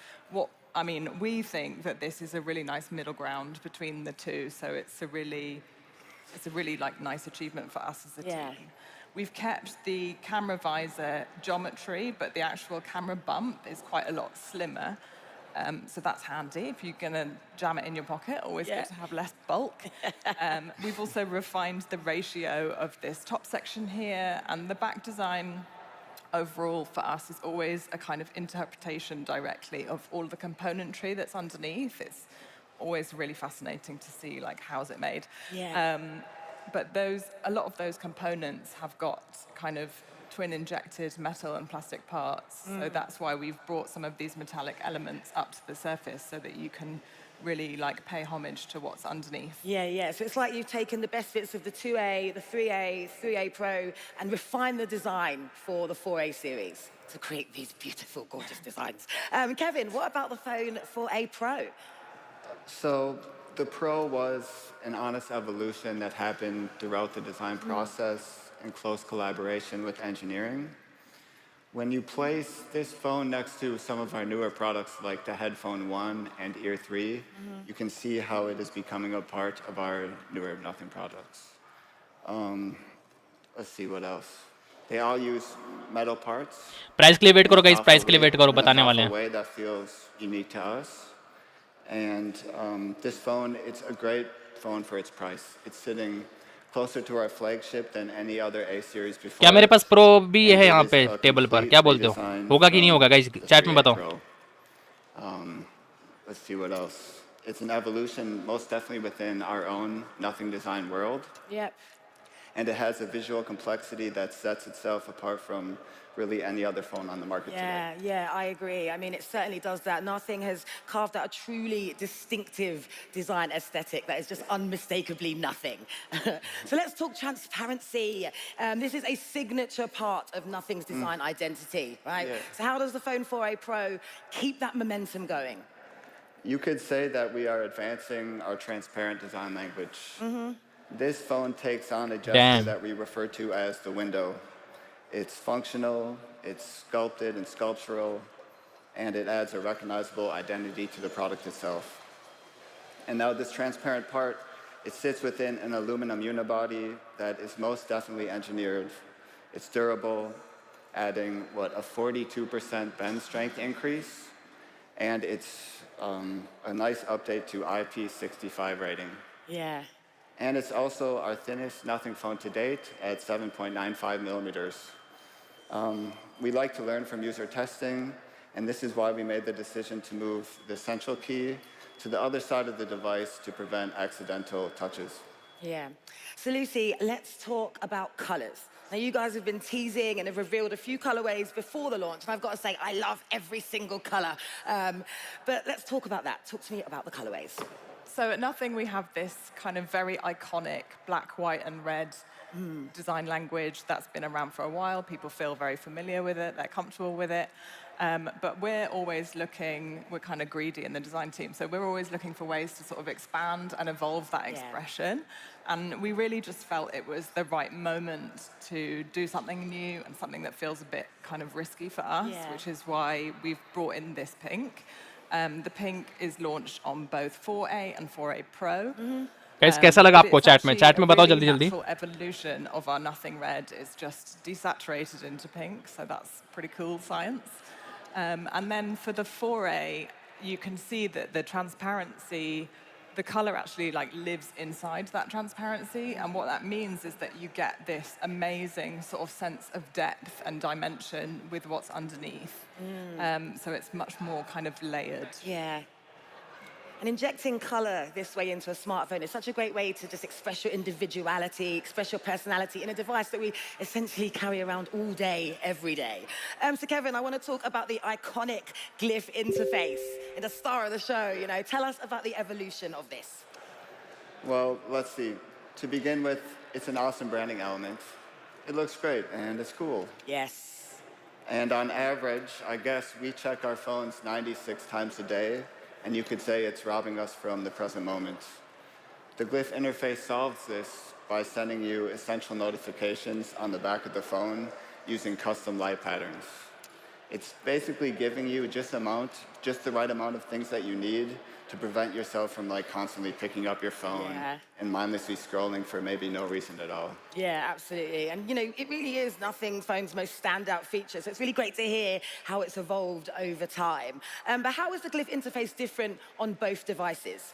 we think that this is a really nice middle ground between the two. So it's a really like nice achievement for us as a team. We've kept the camera visor geometry, but the actual camera bump is quite a lot slimmer. So that's handy if you're going to jam it in your pocket. Always good to have less bulk. We've also refined the ratio of this top section here, and the back design overall for us is always a kind of interpretation directly of all the componentry that's underneath. It's always really fascinating to see like how's it made. Yeah. But a lot of those components have got kind of twin-injected metal and plastic parts. So that's why we've brought some of these metallic elements up to the surface so that you can really like pay homage to what's underneath. Yeah, yeah. So it's like you've taken the best bits of the 2A, the 3A, 3A Pro, and refined the design for the 4A series to create these beautiful, gorgeous designs. Kevin, what about the phone 4A Pro? So the Pro was an honest evolution that happened throughout the design process. in close collaboration with engineering. When you place this phone next to some of our newer products like the Headphone 1 and Ear 3, you can see how it is becoming a part of our newer Nothing products. Let's see what else. They all use metal parts price के लिए wait in a करो guys, price thoughtful के लिए wait करो, in a बताने वाले thoughtful हैं. way that feels unique to us. And this phone, it's a great phone for its price. It's sitting closer to our flagship than any other A series before. क्या मेरे pass pro भी And है it यहाँ is पे a table पर, complete क्या बोलते हो? redesign होगा कि नहीं from होगा गाइस, the चैट में 3A बताओ. Pro. Let's see what else. It's an evolution, most definitely within our own Nothing design world. Yep. And it has a visual complexity that sets itself apart from really any other phone on the market today. Yeah, I agree. I mean, it certainly does that. Nothing has carved out a truly distinctive design aesthetic that is just unmistakably Nothing. So let's talk transparency. This is a signature part of Nothing's design identity, right? Yeah. So how does the Phone 4a Pro keep that momentum going? You could say that we are advancing our transparent design language. This phone takes on a gesture Damn. that we refer to as the window. It's functional, it's sculpted and sculptural, and it adds a recognizable identity to the product itself. And now this transparent part, it sits within an aluminum unibody that is most definitely engineered. It's durable, adding, a 42% bend strength increase, and it's a nice update to IP65 rating. Yeah. And it's also our thinnest Nothing phone to date at 7.95 millimeters. We like to learn from user testing, and this is why we made the decision to move the central key to the other side of the device to prevent accidental touches. Yeah. So Lucy, let's talk about colors. Now you guys have been teasing and have revealed a few colorways before the launch, and I've got to say, I love every single color. But let's talk about that. Talk to me about the colorways. So at Nothing, we have this kind of very iconic black, white, and red design language that's been around for a while. People feel very familiar with it. They're comfortable with it. But we're always looking, we're kind of greedy in the design team. So we're always looking for ways to sort of expand and evolve that expression. And we really just felt it was the right moment to do something new and something that feels a bit kind of risky for us, which is why we've brought in this pink. The pink is launched on both 4A and 4A Pro. Guys कैसा लगा आपको chat में बताओ जल्दी जल्दी. The evolution of our Nothing Red is just desaturated into pink, so that's pretty cool science. And then for the 4A, you can see that the transparency, the color actually lives inside that transparency, and what that means is that you get this amazing sort of sense of depth and dimension with what's underneath. So it's much more kind of layered. Yeah. And injecting color this way into a smartphone is such a great way to just express your individuality, express your personality in a device that we essentially carry around all day, every day. So Kevin, I want to talk about the iconic Glyph interface and the star of the show. Tell us about the evolution of this. Well, let's see. To begin with, it's an awesome branding element. It looks great and it's cool. Yes. And on average, I guess we check our phones 96 times a day, and you could say it's robbing us from the present moment. The Glyph interface solves this by sending you essential notifications on the back of the phone using custom light patterns. It's basically giving you just the right amount of things that you need to prevent yourself from constantly picking up your phone and mindlessly scrolling for maybe no reason at all. Yeah, absolutely. And it really is Nothing phone's most standout feature. So it's really great to hear how it's evolved over time. But how is the Glyph interface different on both devices?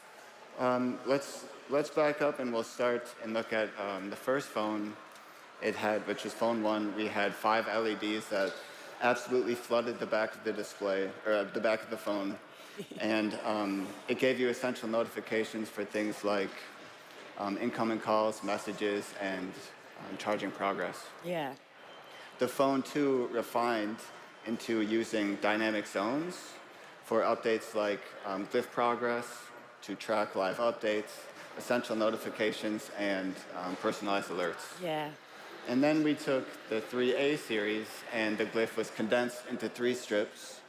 Let's back up and we'll start and look at the first phone it had, which was phone 1. We had 5 LEDs that absolutely flooded the back of the display, or the back of the phone. And it gave you essential notifications for things like incoming calls, messages, and charging progress. Yeah. The phone 2 refined into using dynamic zones for updates like Glyph progress, to track live updates, essential notifications, and personalized alerts. Yeah. And then we took the 3A series, and the Glyph was condensed into 3 strips,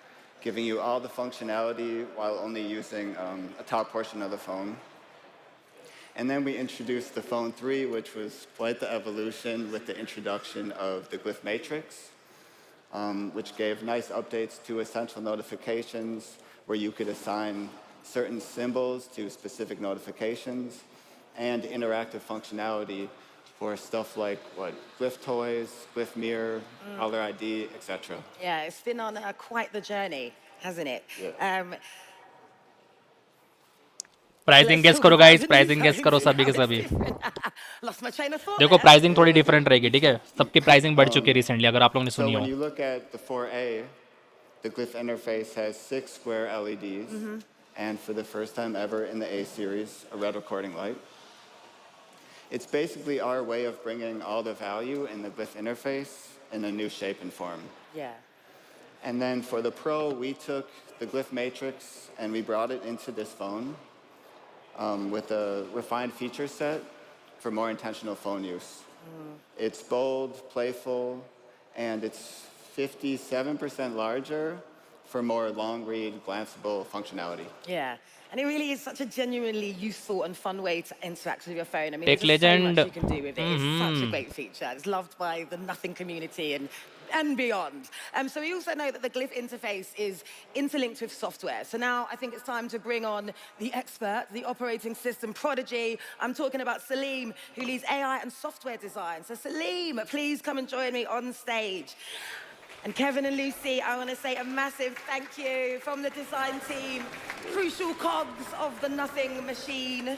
giving you all the functionality while only using a top portion of the phone. And then we introduced the Phone 3, which was quite the evolution with the introduction of the Glyph matrix, which gave nice updates to essential notifications where you could assign certain symbols to specific notifications and interactive functionality for stuff like Glyph toys, Glyph mirror, caller ID, etc. Yeah, it's been on quite the journey, hasn't it? Yeah. Pricing guess करो guys, pricing guess करो सभी के सभी. Lost my train of thought देखो there. Pricing थोड़ी different रहेगी, ठीक है? सबकी प्राइसिंग बढ़ चुकी है रिसेंटली, अगर आप लोगों ने So सुनी हो. when you look at the 4A, the Glyph interface has 6 square LEDs, and for the first time ever in the A series, a red recording light. It's basically our way of bringing all the value in the Glyph interface in a new shape and form. Yeah. And then for the Pro, we took the Glyph matrix and we brought it into this phone with a refined feature set for more intentional phone use. It's bold, playful, and it's 57% larger for more long-read, glanceable functionality. Yeah. And it really is such a genuinely useful and fun way to interact with your phone. I mean, Tech there's just so legend. much you can do with it. It's such a great feature. It's loved by the Nothing community and beyond. So we also know that the Glyph interface is interlinked with software. So now I think it's time to bring on the expert, the operating system prodigy. I'm talking about Salim, who leads AI and software design. So Salim, please come and join me on stage. And Kevin and Lucy, I want to say a massive thank you from the design team, crucial cogs of the Nothing machine.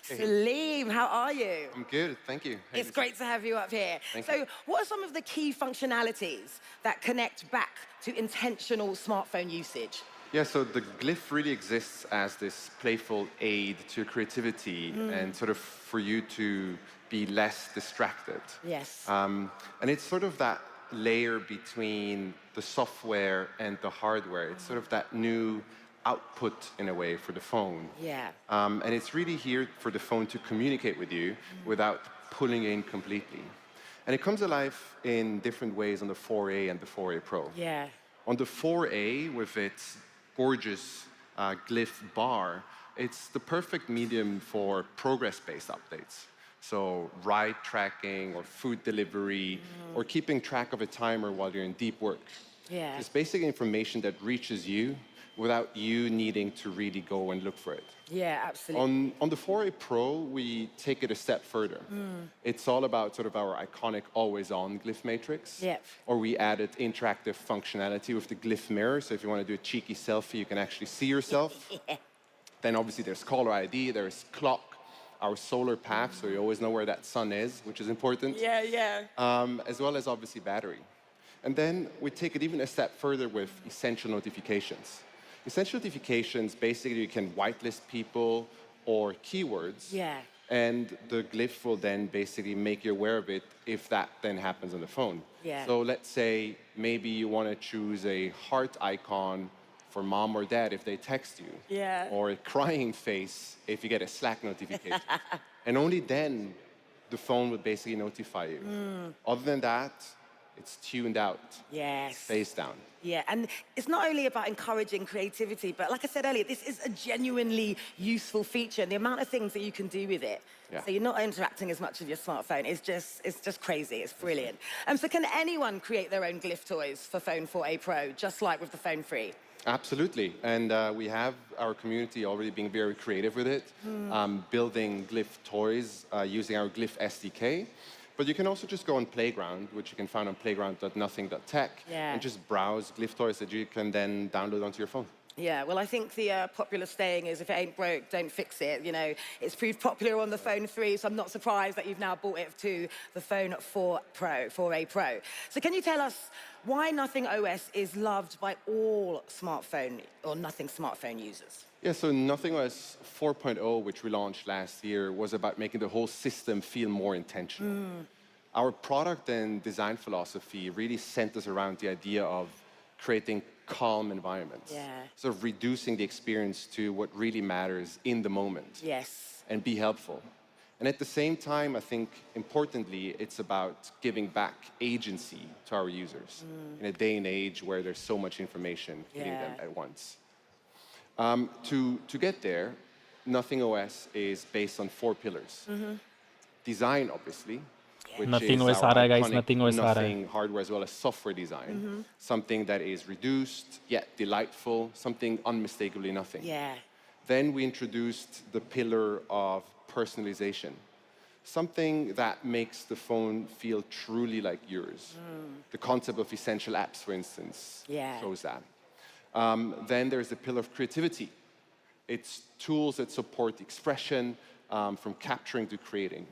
Salim, how are you? I'm good, thank you. Hey, It's great to have you up here. Thank So you. what are some of the key functionalities that connect back to intentional smartphone usage? Yeah, so the Glyph really exists as this playful aid to creativity and sort of for you to be less distracted. Yes. And it's sort of that layer between the software and the hardware. It's sort of that new output in a way for the phone. Yeah. And it's really here for the phone to communicate with you without pulling in completely. And it comes alive in different ways on the 4A and the 4A Pro. Yeah. On the 4A, with its gorgeous Glyph bar, it's the perfect medium for progress-based updates. So ride tracking or food delivery or keeping track of a timer while you're in deep work. Yeah. It's basically information that reaches you without you needing to really go and look for it. Yeah, absolutely. On the 4A Pro, we take it a step further. It's all about sort of our iconic always-on Glyph matrix. Yep. Or we added interactive functionality with the Glyph mirror. So if you want to do a cheeky selfie, you can actually see yourself. Then obviously there's caller ID, there's clock, our solar path, so you always know where that sun is, which is important. Yeah, yeah. As well as obviously battery. And then we take it even a step further with essential notifications. Essential notifications, basically you can whitelist people or keywords. Yeah. And the Glyph will then basically make you aware of it if that then happens on the phone. Yeah. So let's say maybe you want to choose a heart icon for mom or dad if they text you. Yeah. Or a crying face if you get a Slack notification. And only then the phone would basically notify you. Other than that, it's tuned out. Yes. Face down. Yeah, and it's not only about encouraging creativity, but like I said earlier, this is a genuinely useful feature, and the amount of things that you can do with it. Yeah. So you're not interacting as much with your smartphone. It's just crazy. It's brilliant. So can anyone create their own Glyph toys for Phone 4a Pro, just like with the Phone 3? Absolutely, and we have our community already being very creative with it, building Glyph toys using our Glyph SDK. But you can also just go on Playground, which you can find on playground.nothing.tech, Yeah. and just browse Glyph toys that you can then download onto your phone. Yeah, well, I think the popular saying is, if it ain't broke, don't fix it. You know, it's proved popular on the Phone 3, so I'm not surprised that you've now brought it to the Phone 4a Pro. So can you tell us why Nothing OS is loved by all smartphone or Nothing smartphone users? Yeah, so Nothing OS 4.0, which we launched last year, was about making the whole system feel more intentional. Our product and design philosophy really centers around the idea of creating calm environments. Yeah. Sort of reducing the experience to what really matters in the moment. Yes. And be helpful. And at the same time, I think, importantly, it's about giving back agency to our users in a day and age where there's so much information hitting them Yeah. at once. To get there, Nothing OS is based on 4 pillars. Design, obviously, which Nothing is OS our आ रहा है guys, iconic nothing OS आ रहा है. nothing hardware as well as software design. Something that is reduced yet delightful, something unmistakably nothing. Yeah. Then we introduced the pillar of personalization. Something that makes the phone feel truly like yours. The concept of essential apps, for instance, Yeah. shows that. Then there's the pillar of creativity. It's tools that support expression, from capturing to creating.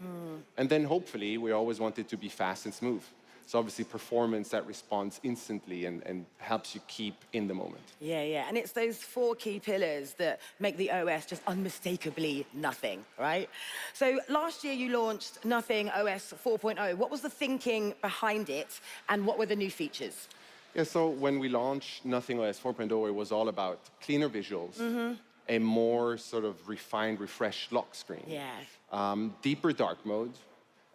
And then hopefully, we always want it to be fast and smooth. So obviously performance that responds instantly and helps you keep in the moment. Yeah, yeah. And it's those 4 key pillars that make the OS just unmistakably nothing, right? So last year you launched Nothing OS 4.0. What was the thinking behind it and what were the new features? Yeah, so when we launched Nothing OS 4.0, it was all about cleaner visuals, a more sort of refined, refreshed lock screen, deeper dark mode,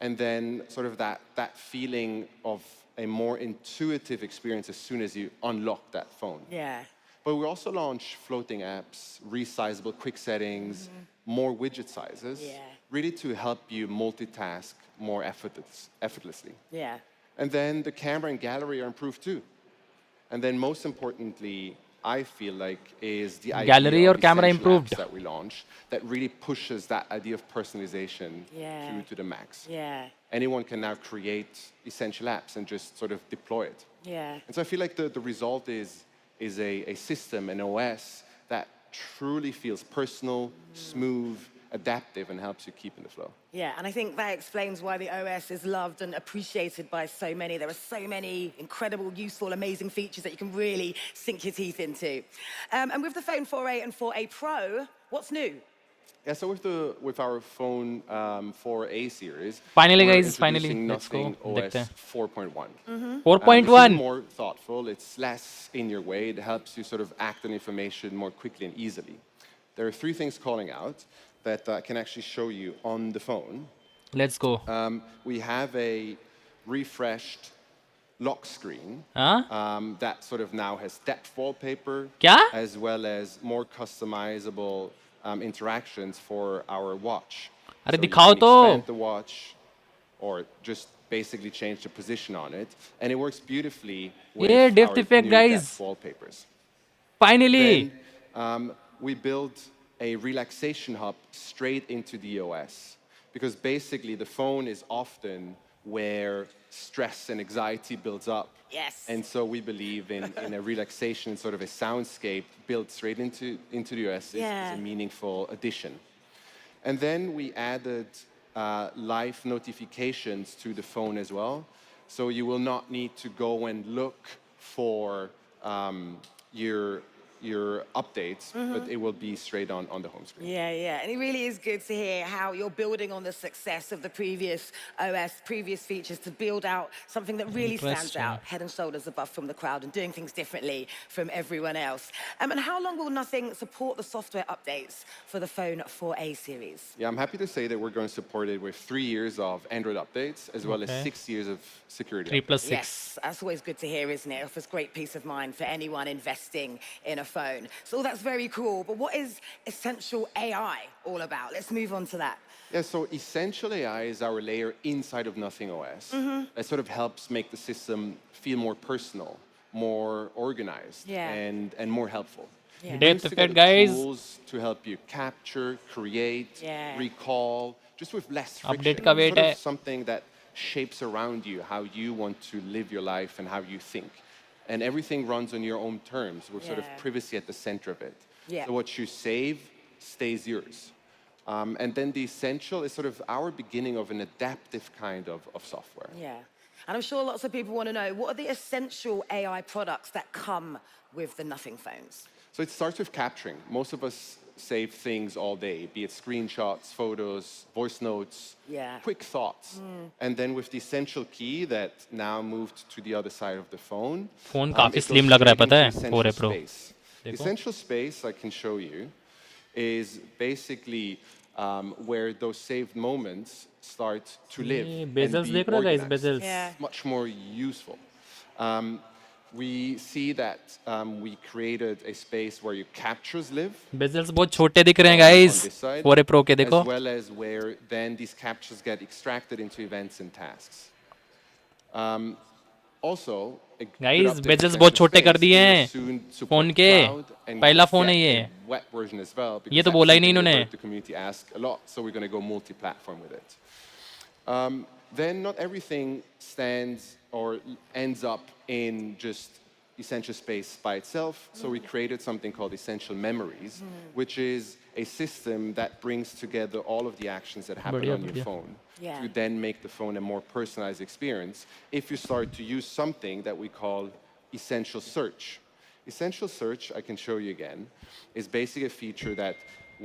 and then sort of that feeling of a more intuitive experience as soon as you unlock that phone. Yeah. But we also launched floating apps, resizable quick settings, more widget sizes, really to help you multitask more effortlessly. Yeah. And then the camera and gallery are improved too. And then most importantly, I feel like, is the idea Gallery of or camera essential improved. apps that we launched that really pushes that idea of personalization to the max. Yeah. Anyone can now create essential apps and just sort of deploy it. Yeah. And so I feel like the result is a system, an OS, that truly feels personal, smooth, adaptive, and helps you keep in the flow. Yeah, and I think that explains why the OS is loved and appreciated by so many. There are so many incredible, useful, amazing features that you can really sink your teeth into. And with the phone 4a and 4a Pro, what's new? Yeah, so with our phone 4A series, Finally, we're guys, finally, introducing let's go. Nothing OS देखते हैं. 4.1. 4.1. It's more thoughtful. It's less in your way. It helps you sort of act on information more quickly and easily. There are 3 things calling out that I can actually show you on the phone. Let's go. We have a refreshed lock screen Huh? that sort of now has depth wallpaper, क्या? as well as more customizable interactions for our watch. अरे So you दिखाओ can तो. expand the watch or just basically change the position on it, and it works beautifully with Yeah, depth our effect, new guys. depth wallpapers. Finally. Then we built a relaxation hub straight into the OS, because basically the phone is often where stress and anxiety builds up. Yes. And so we believe in a relaxation, sort of a soundscape built straight into the OS is a meaningful addition. And then we added live notifications to the phone as well. So you will not need to go and look for your updates, but it will be straight on the home screen. Yeah, yeah. And it really is good to hear how you're building on the success of the previous OS, previous features to build out something that really stands out, head and shoulders above from the crowd and doing things differently from everyone else. And how long will Nothing support the software updates for the phone 4A series? Yeah, I'm happy to say that we're going to support it with 3 years of Android updates, as well as 6 years of security 3 plus 6. Yes, that's always good to hear, isn't it? It offers great peace of mind for anyone investing in a phone. So that's very cool. But what is Essential AI all about? Let's move on to that. Yeah, so Essential AI is our layer inside of Nothing OS that sort of helps make the system feel more personal, more organized, and more helpful. Yeah. Depth effect, guys. Tools to help you capture, create, recall, just with less friction. Update का wait sort है. of something that shapes around you, how you want to live your life and how you think. And everything runs on your own terms with sort of privacy at the center of it. Yeah. So what you save stays yours. And then the Essential is sort of our beginning of an adaptive kind of software. Yeah. And I'm sure lots of people want to know, what are the Essential AI products that come with the Nothing phones? So it starts with capturing. Most of us save things all day, be it screenshots, photos, voice notes, quick thoughts. And then with the Essential key that now moved to the other side of the phone, phone काफी slim लग रहा है पता है 4A Pro. Essential space, I can show you, is basically where those saved moments start to live. bezels and be देख रहे हो guys, organized. bezels. Much more useful. we see that we created a space where you captures live bezels बहुत छोटे दिख रहे हैं on guys this side, 4A Pro के as देखो well as where then these captures get extracted into events and tasks. Also, a good guys update bezels to बहुत Central छोटे कर Space, दिए we will हैं soon support फोन के cloud and पहला phone है get ये a web version as well, ये because तो that's बोला ही नहीं something we इन्होंने heard the community ask a lot, so we're going to go multi-platform with it. Then not everything stands or ends up in just Essential Space by itself. So we created something called Essential Memories, which is a system that brings together all of the actions that happen बढ़िया on your बढ़िया phone Yeah. to then make the phone a more personalized experience if you start to use something that we call Essential Search. Essential Search, I can show you again, is basically a feature that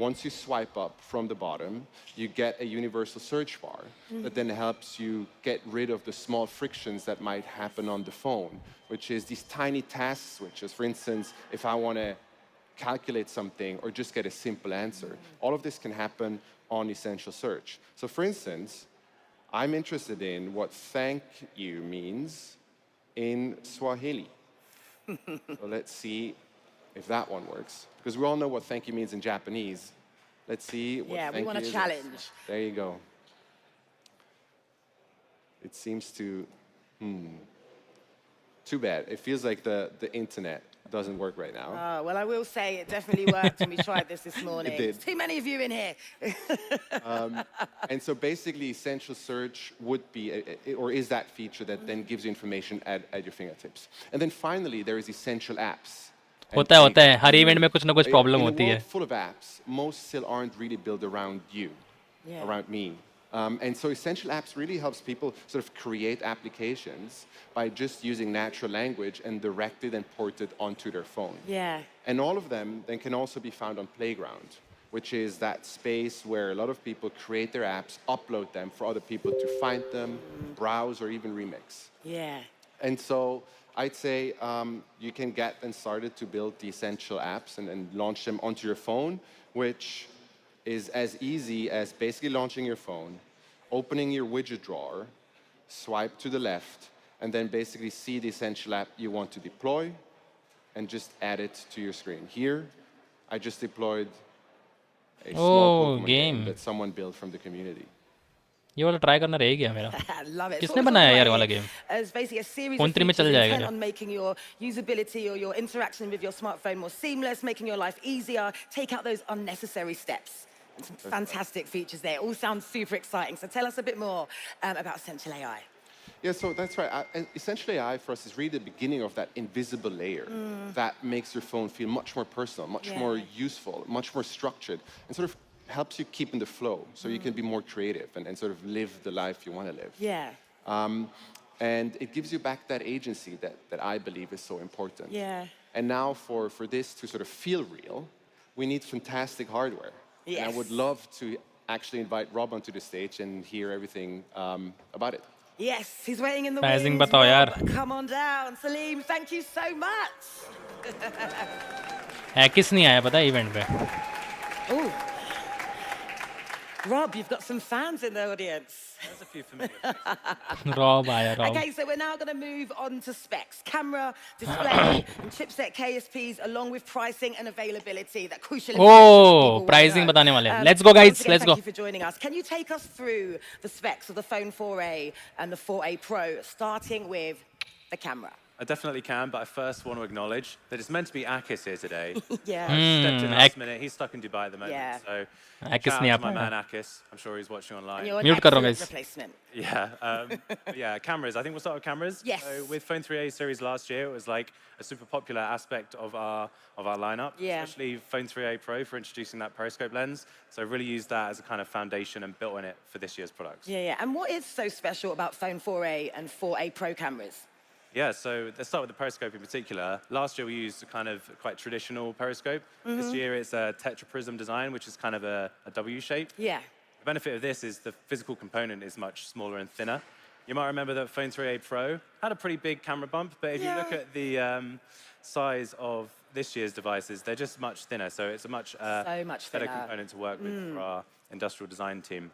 once you swipe up from the bottom, you get a universal search bar that then helps you get rid of the small frictions that might happen on the phone, which is these tiny task switches. For instance, if I want to calculate something or just get a simple answer, all of this can happen on Essential Search. So for instance, I'm interested in what thank you means in Swahili. So let's see if that one works. Because we all know what thank you means in Japanese. Let's see what Yeah, we thank want you a is. challenge. There you go. It seems to, too bad. It feels like the internet doesn't work right now. Oh, well, I will say it definitely worked when we tried this morning. It did. There's too many of you in here. And so basically, Essential Search would be, or is that feature that then gives you information at your fingertips. And then finally, there is Essential Apps. And होता है हर event में कुछ ना कुछ problem in a होती है world full of apps, most still aren't really built around you, Yeah. around me. And so Essential Apps really helps people sort of create applications by just using natural language and directly then port it onto their phone. Yeah. And all of them then can also be found on Playground, which is that space where a lot of people create their apps, upload them for other people to find them, browse, or even remix. Yeah. And so I'd say you can get then started to build the essential apps and launch them onto your phone, which is as easy as basically launching your phone, opening your widget drawer, swipe to the left, and then basically see the essential app you want to deploy and just add it to your screen. Here, I just deployed a small Pokemon game that someone built from the community. ये वाला try करना रह गया मेरा Love it. किसने बनाया यार वाला game As basically a series phone of 3 में features चल जाएगा intent क्या on making your usability or your interaction with your smartphone more seamless, making your life easier, take out those unnecessary steps. And some fantastic features there. All sound super exciting. So tell us a bit more about Essential AI. Yeah, so that's right. Essential AI for us is really the beginning of that invisible layer that makes your phone feel much more personal, much more useful, much more structured, and sort of helps you keep in the flow so you can be more creative and sort of live the life you want to live. Yeah. And it gives you back that agency that I believe is so important. Yeah. And now for this to sort of feel real, we need fantastic hardware. Yes. And I would love to actually invite Rob onto the stage and hear everything about it. Yes, he's waiting in the Pricing wings. बताओ यार Rob, come on down. Salim, thank you so much. हैकिस नहीं आया पता event पे Ooh. Rob, you've got some fans in the audience. There's a few familiar faces. Rob आया Rob Okay, so we're now going to move on to specs. Camera, display, and chipset KSPs, along with pricing and availability. That crucial information that people wanna pricing know. बताने वाले हैं Let's go once guys again, let's go Thank you for joining us. Can you take us through the specs of the Phone 4a and the 4a Pro, starting with the camera? I definitely can, but I first want to acknowledge that it's meant to be Akis here today. Yeah. I stepped in last minute. He's stuck in Dubai at the moment. Yeah. So Akis shout नहीं out uh to my पाया man Akis. I'm sure he's watching online. And you're an Mute कर रहा हूँ excellent guys replacement. Yeah. But yeah, cameras. I think we'll start with cameras. Yes. So with Phone 3a series last year, it was like a super popular aspect of our lineup. Yeah. Especially Phone 3a Pro for introducing that periscope lens. So I really used that as a kind of foundation and built on it for this year's products. Yeah. And what is so special about Phone 4a and 4a Pro cameras? Yeah, so let's start with the periscope in particular. Last year we used a kind of quite traditional periscope. This year it's a tetraprism design, which is kind of a W shape. Yeah. The benefit of this is the physical component is much smaller and thinner. You might remember that Phone 3a Pro had a pretty big camera bump, but if you look at the size of this year's devices, they're just much thinner. So it's a much, So much better thinner. component to work with for our industrial design team.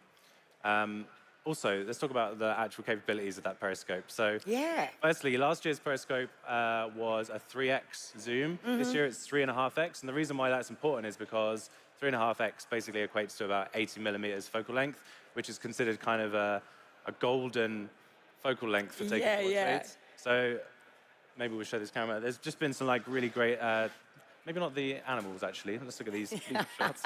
also, let's talk about the actual capabilities of that periscope. So, Yeah. firstly, last year's periscope was a 3x zoom. This year it's 3.5x, and the reason why that's important is because 3.5x basically equates to about 80 millimeters focal length, which is considered kind of a golden focal length for taking portraits. So maybe we'll show this camera. There's just been some like really great, maybe not the animals actually. Let's look at these shots.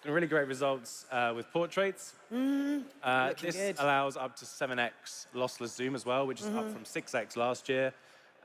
Some really great results with portraits. This good. allows up to 7x lossless zoom as well, which is up from 6x last year.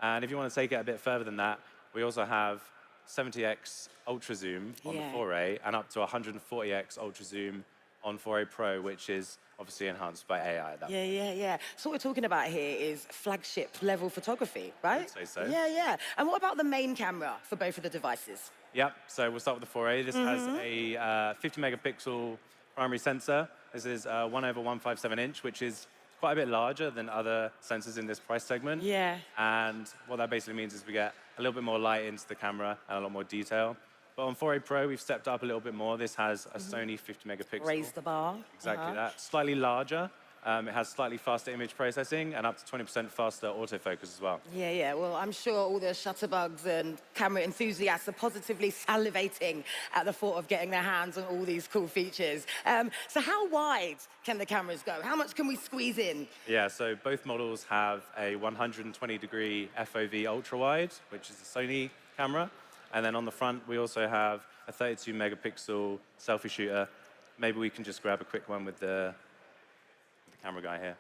And if you want to take it a bit further than that, we also have 70x ultra zoom on the 4A and up to 140x ultra zoom on 4A Pro, which is obviously enhanced by AI. Yeah. So what we're talking about here is flagship level photography, right? I'd say so. Yeah. And what about the main camera for both of the devices? Yep, so we'll start with the 4A. This has a 50 megapixel primary sensor. This is 1/157 inch, which is quite a bit larger than other sensors in this price segment. Yeah. And what that basically means is we get a little bit more light into the camera and a lot more detail. But on 4A Pro, we've stepped up a little bit more. This has a Sony 50 megapixel. Raise the bar. Exactly that. Slightly larger. It has slightly faster image processing and up to 20% faster autofocus as well. Yeah. Well, I'm sure all the shutterbugs and camera enthusiasts are positively salivating at the thought of getting their hands on all these cool features. So how wide can the cameras go? How much can we squeeze in? Yeah, so both models have a 120-degree FOV ultra-wide, which is a Sony camera. And then on the front, we also have a 32-megapixel selfie shooter. Maybe we can just grab a quick one with the camera guy here.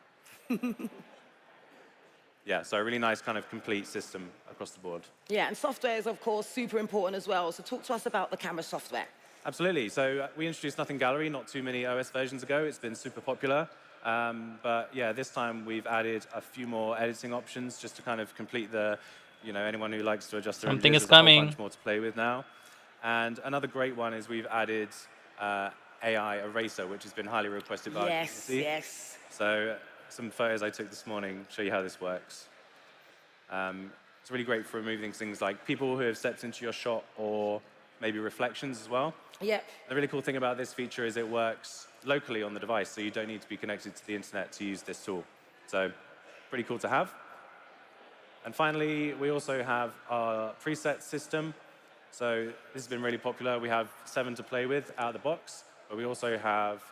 Yeah, so a really nice kind of complete system across the board. Yeah, and software is, of course, super important as well. So talk to us about the camera software. Absolutely. So we introduced Nothing Gallery not too many OS versions ago. It's been super popular. But yeah, this time we've added a few more editing options just to kind of complete the, anyone who likes to adjust their Something images, is there's a whole coming. bunch more to play with now. And another great one is we've added AI Eraser, which has been highly requested by our community. Yes. So some photos I took this morning show you how this works. It's really great for removing things like people who have stepped into your shot or maybe reflections as well. Yep. The really cool thing about this feature is it works locally on the device, so you don't need to be connected to the internet to use this tool. So pretty cool to have. And finally, we also have our preset system. So this has been really popular. We have 7 to play with out of the box, but we also have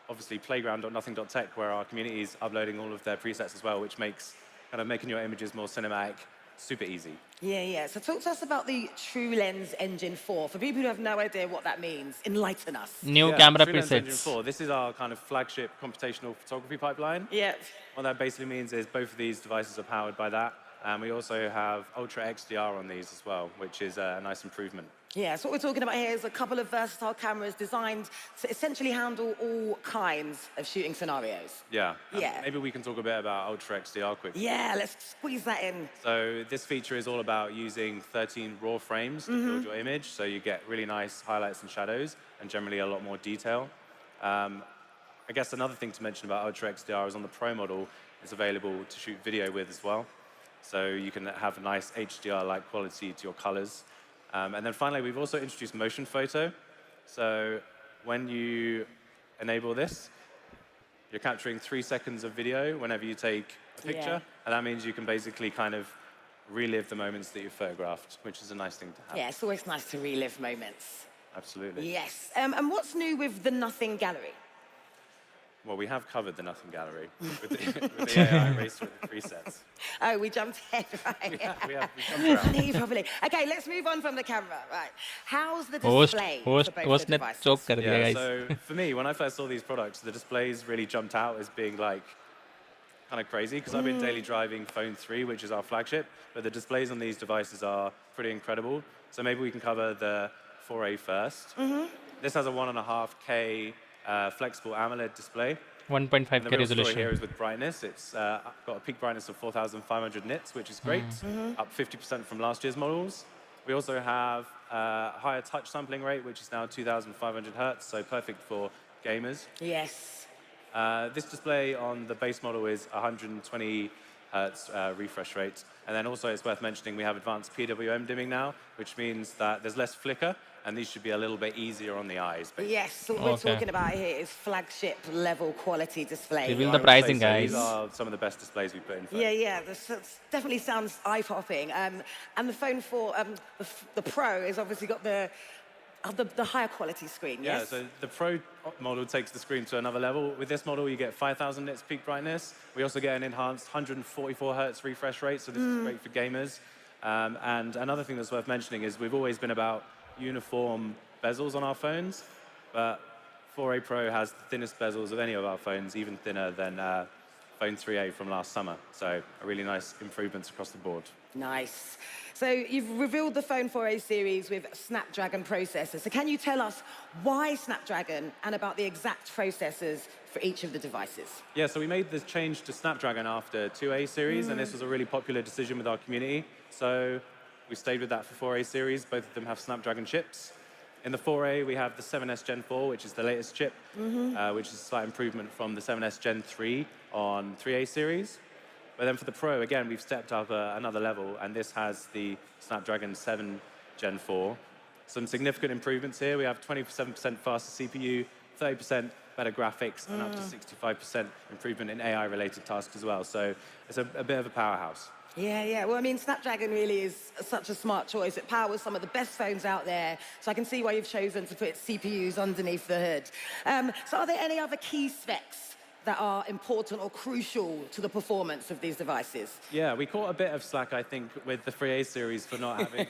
obviously playground.nothing.tech, where our community is uploading all of their presets as well, which makes kind of making your images more cinematic super easy. Yeah. So talk to us about the TrueLens Engine 4. For people who have no idea what that means, enlighten us. New camera TrueLens Engine presets. 4. This is our kind of flagship computational photography pipeline. Yeah. What that basically means is both of these devices are powered by that. And we also have Ultra XDR on these as well, which is a nice improvement. Yeah, so what we're talking about here is a couple of versatile cameras designed to essentially handle all kinds of shooting scenarios. Yeah. Yeah. Maybe we can talk a bit about Ultra XDR quickly. Yeah, let's squeeze that in. So this feature is all about using 13 raw frames to build your image, so you get really nice highlights and shadows, and generally a lot more detail. I guess another thing to mention about Ultra XDR is on the Pro model, it's available to shoot video with as well. So you can have a nice HDR-like quality to your colors. And then finally, we've also introduced motion photo. So when you enable this, you're capturing 3 seconds of video whenever you take a picture. And that means you can basically kind of relive the moments that you photographed, which is a nice thing to have. Yeah, it's always nice to relive moments. Absolutely. Yes. And what's new with the Nothing Gallery? Well, we have covered the Nothing Gallery with the AI eraser with the presets. Oh, we jumped ahead, right? We jumped I around. hear you properly. Okay, let's move on from the camera. Right. How's the Host display for both host the ने devices? choke कर दिया Yeah, guys. so for me, when I first saw these products, the displays really jumped out as being like kind of crazy because I've been daily driving Phone 3, which is our flagship, but the displays on these devices are pretty incredible. So maybe we can cover the 4A first. This has a 1.5K flexible AMOLED display. 1.5K And the real story resolution. here is with brightness. It's got a peak brightness of 4,500 nits, which is great, up 50% from last year's models. We also have a higher touch sampling rate, which is now 2,500 hertz, so perfect for gamers. Yes. This display on the base model is 120 hertz refresh rate. And then also it's worth mentioning we have advanced PWM dimming now, which means that there's less flicker and these should be a little bit easier on the eyes. Yes, what we're talking about here is flagship level quality display. Reveal I the would say pricing, so. guys. These are some of the best displays we've put in. Yeah, this definitely sounds eye-popping. And the phone for the Pro is obviously got the higher quality screen, yes? Yeah, so the Pro model takes the screen to another level. With this model, you get 5,000 nits peak brightness. We also get an enhanced 144 hertz refresh rate, so this is great for gamers. And another thing that's worth mentioning is we've always been about uniform bezels on our phones, but 4A Pro has the thinnest bezels of any of our phones, even thinner than phone 3A from last summer. So a really nice improvements across the board. Nice. So you've revealed the Phone 4A series with Snapdragon processors. So can you tell us why Snapdragon and about the exact processors for each of the devices? Yeah, so we made this change to Snapdragon after 2A series, and this was a really popular decision with our community. So we stayed with that for 4A series. Both of them have Snapdragon chips. In the 4A, we have the 7S Gen 4, which is the latest chip, which is a slight improvement from the 7S Gen 3 on 3A series. But then for the Pro, again, we've stepped up another level, and this has the Snapdragon 7 Gen 4. Some significant improvements here. We have 27% faster CPU, 30% better graphics, and up to 65% improvement in AI-related tasks as well. So it's a bit of a powerhouse. Yeah. Well, I mean, Snapdragon really is such a smart choice. It powers some of the best phones out there. So I can see why you've chosen to put CPUs underneath the hood. So are there any other key specs that are important or crucial to the performance of these devices? Yeah, we caught a bit of slack, I think, with the 3A series for not having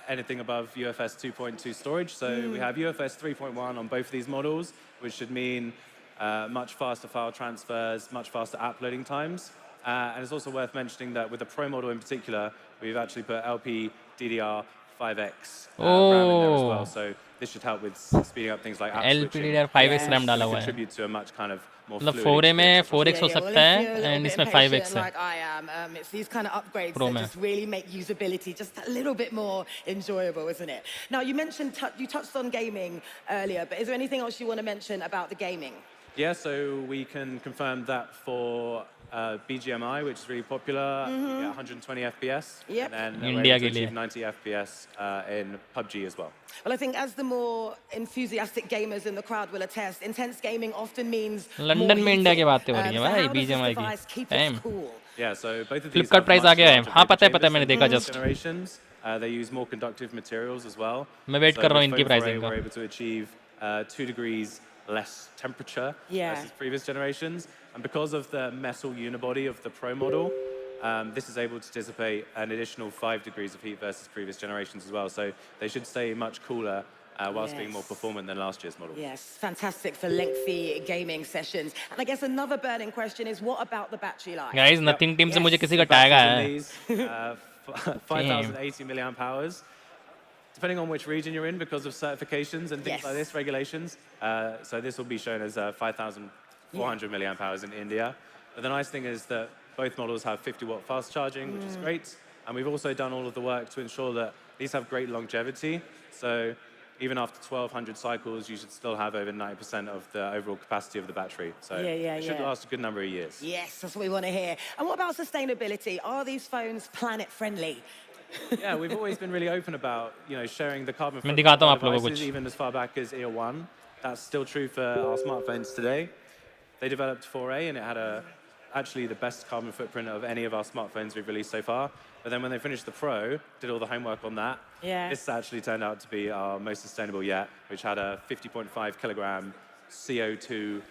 anything above UFS 2.2 storage. So we have UFS 3.1 on both of these models, which should mean much faster file transfers, much faster app loading times. And it's also worth mentioning that with the Pro model in particular, we've actually put LPDDR5X RAM in there as well. So this should help with speeding up things like app switching. LPDDR5X RAM डाला हुआ है. Contribute to a much kind of more मतलब fluid 4A में experience. 4X हो सकता है and इसमें 5X है. Like I am. It's these kind of upgrades Pro that में. just really make usability just a little bit more enjoyable, isn't it? Now, you mentioned, you touched on gaming earlier, but is there anything else you want to mention about the gaming? Yeah, so we can confirm that for BGMI, which is really popular, you get 120 FPS, Yep. and then India we're able के to लिए. achieve 90 FPS in PUBG as well. Well, I think as the more enthusiastic gamers in the crowd will attest, intense gaming often means London में India की बातें हो रही हैं so भाई how does this BGMI device की. keep Damn. us cool? Yeah, so both of these Flipkart have price much आ गया है. larger हाँ vapor पता है chambers मैंने than देखा previous just. generations. They use more conductive materials as well. मैं wait So कर रहा हूँ with इनकी Phone 4a, pricing का. we're able to achieve 2 degrees less temperature versus previous generations. And because of the metal unibody of the Pro model, this is able to dissipate an additional 5 degrees of heat versus previous generations as well. So they should stay much cooler whilst being more performant than last year's model. Yes, fantastic for lengthy gaming sessions. And I guess another burning question is, what about the battery life? Guys, nothing team से मुझे किसी का tag आया है. 5,080 milliamp hours. Depending on which region you're in, because of certifications and things like this, regulations. So this will be shown as 5,400 milliamp hours in India. But the nice thing is that both models have 50-watt fast charging, which is great. And we've also done all of the work to ensure that these have great longevity. So even after 1,200 cycles, you should still have over 90% of the overall capacity of the battery. So it should last a good number of years. Yes, that's what we want to hear. And what about sustainability? Are these phones planet-friendly? Yeah, we've always been really open about, sharing the carbon मैं footprint दिखाता हूँ of आप लोगों को devices, कुछ. even as far back as year one. That's still true for our smartphones today. They developed 4A, and it had actually the best carbon footprint of any of our smartphones we've released so far. But then when they finished the Pro, did all the homework on that. This actually turned out to be our most sustainable yet, which had a 50.5 kilogram CO2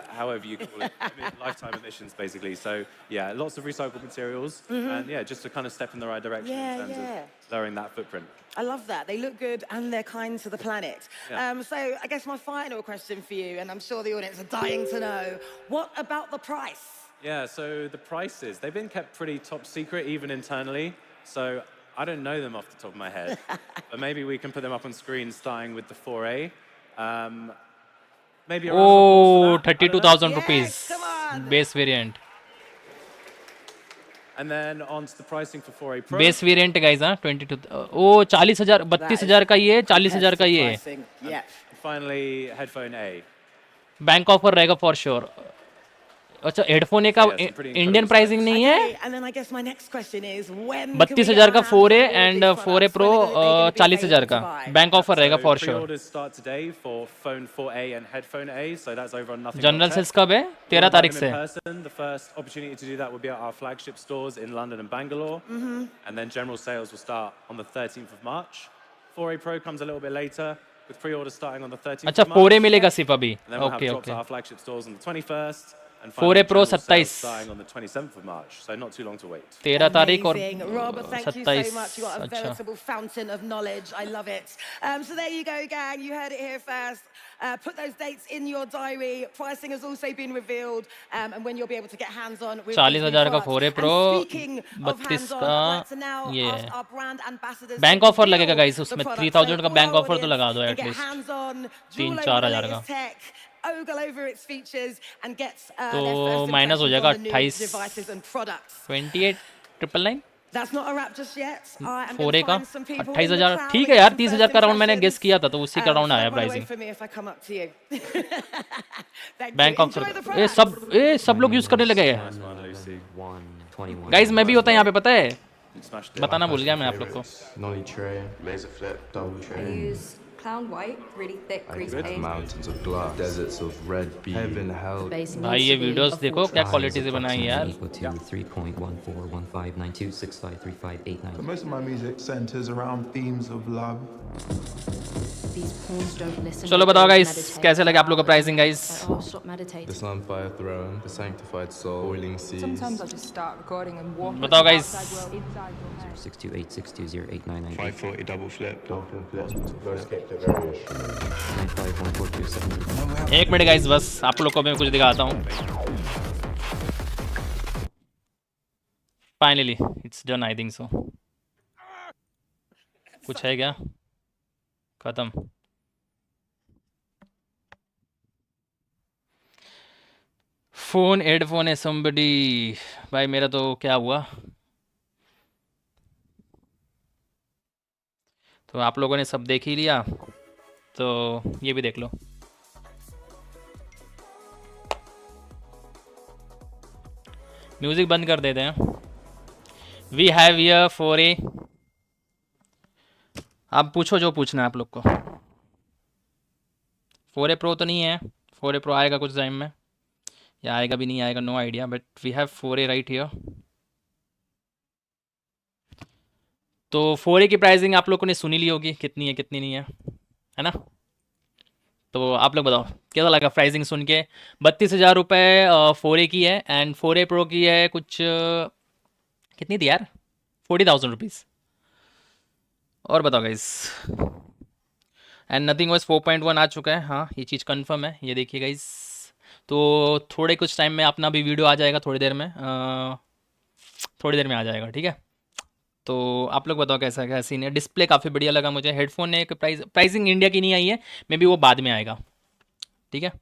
however you call it, lifetime emissions, basically. So, yeah, lots of recycled materials, and just to kind of step in the right direction in terms of lowering that footprint. I love that. They look good and they're kind to the planet. So I guess my final question for you, and I'm sure the audience are dying to know, what about the price? Yeah, so the prices, they've been kept pretty top secret, even internally. So I don't know them off the top of my head, but maybe we can put them up on screen starting with the 4A. Maybe around 32,000 rupees. Base variant. And then on to the pricing for 4A Pro. Base variant guys, 22. 40,000, 32,000 का ये, 40,000 का ये. Finally, Headphone A. Bank offer रहेगा for sure. अच्छा headphone का So yeah, some pretty Indian incredible pricing specs. नहीं I है? do. And then I guess my next question is, when can we get 32,000 our का hands 4A on all of and these 4A products? Pro When are they going to be 40,000 available to का buy? Bank offer रहेगा So for sure. pre-orders start today for phone 4A and headphone A, so that's over on Nothing general Tech. Sales कब है? If you 13 want to buy तारीख them in से। person, the first opportunity to do that will be at our flagship stores in London and Bangalore. And then general sales will start on the 13th of March. 4A Pro comes a little bit later, with pre-orders starting on the 13th अच्छा of March. 4A मिलेगा सिर्फ अभी। And then we'll have okay drops okay. at our flagship stores on the 21st. And 4A finally, Pro general 27 sales starting on the 27th of March, so not too long to wait. 13 तारीख और Amazing. Rob, thank you so 27। much. You got a अच्छा veritable fountain of knowledge. I love it. So there you go, gang. You heard it here first. Put those dates in your diary. Pricing has also been revealed, and when you'll be able to get hands-on with these new 40,000 का products. 4A And Pro, speaking of 32 hands-on, का I'd like to now ये ask है। our brand ambassadors bank to offer लगेगा reveal guys the उसमें, products. 3000 So का all bank our offer तो audience लगा दो can get at least hands-on, drool over the 3-4 हज़ार का। latest tech, ogle over its features, and get तो their first minus हो impressions जाएगा on the new 28 devices and products. 28,999 That's not a wrap just yet. I am going 4A to का find some people in the 28,000। crowd ठीक and है get यार, some 30,000 first का round मैंने guess impressions. किया था तो उसी का So राउंड आया don't run away pricing. from me if I come up to you. Thank you. Bank offer Enjoy the ये product. सब लोग यूज करने लगे हैं। Nice one, Lucy. गाइस मैं भी होता है यहाँ पे, पता है? You smashed it. बताना भूल गया मैं आप लोग को। Nollie tray, laser flip, double I tray. use clown white, really thick grease paint. Mountains of glass, deserts of red bead, heaven held. भाई ये वीडियोस देखो क्या क्वालिटी से बनाई है यार। But most of my music centers around themes of love. चलो बताओ गाइस कैसे लगे आप लोग का pricing guys? The sunfire throne, the sanctified soul, boiling seas. Sometimes I just start recording and walk. बताओ guys. 540 double flip. Dolphin flip, verse kick to variation. 95142 एक minute guys बस आप लोग को मैं कुछ दिखाता हूँ। Finally it's done I think so. कुछ है क्या? खत्म। फोन हेडफोन है somebody। भाई मेरा तो क्या हुआ? तो आप लोगों ने सब देख ही लिया तो ये भी देख लो। म्यूजिक बंद कर देते हैं। We have here 4A। आप पूछो जो पूछना है आप लोग को। 4A Pro तो नहीं है। 4A Pro आएगा कुछ टाइम में, या आएगा भी नहीं आएगा, no idea, but we have 4A right here. तो 4A की प्राइसिंग आप लोगों ने सुनी ली होगी, कितनी है कितनी नहीं है ना? तो आप लोग बताओ कैसा लगा प्राइसिंग सुन के? 32,000 रुपये 4A की है एंड 4A Pro की है कुछ कितनी थी यार? 40,000 रुपीज़। और बताओ गाइस। एंड नथिंग वाज 4.1 आ चुका है। हाँ ये चीज़ कंफर्म है, ये देखिए गाइस। तो थोड़े कुछ टाइम में अपना भी वीडियो आ जाएगा, थोड़ी देर में आ जाएगा, ठीक है? तो आप लोग बताओ कैसा क्या सीन है। डिस्प्ले काफ़ी बढ़िया लगा मुझे। हेडफोन ने एक प्राइसिंग इंडिया की नहीं आई है, मे बी वो बाद में आएगा, ठीक है?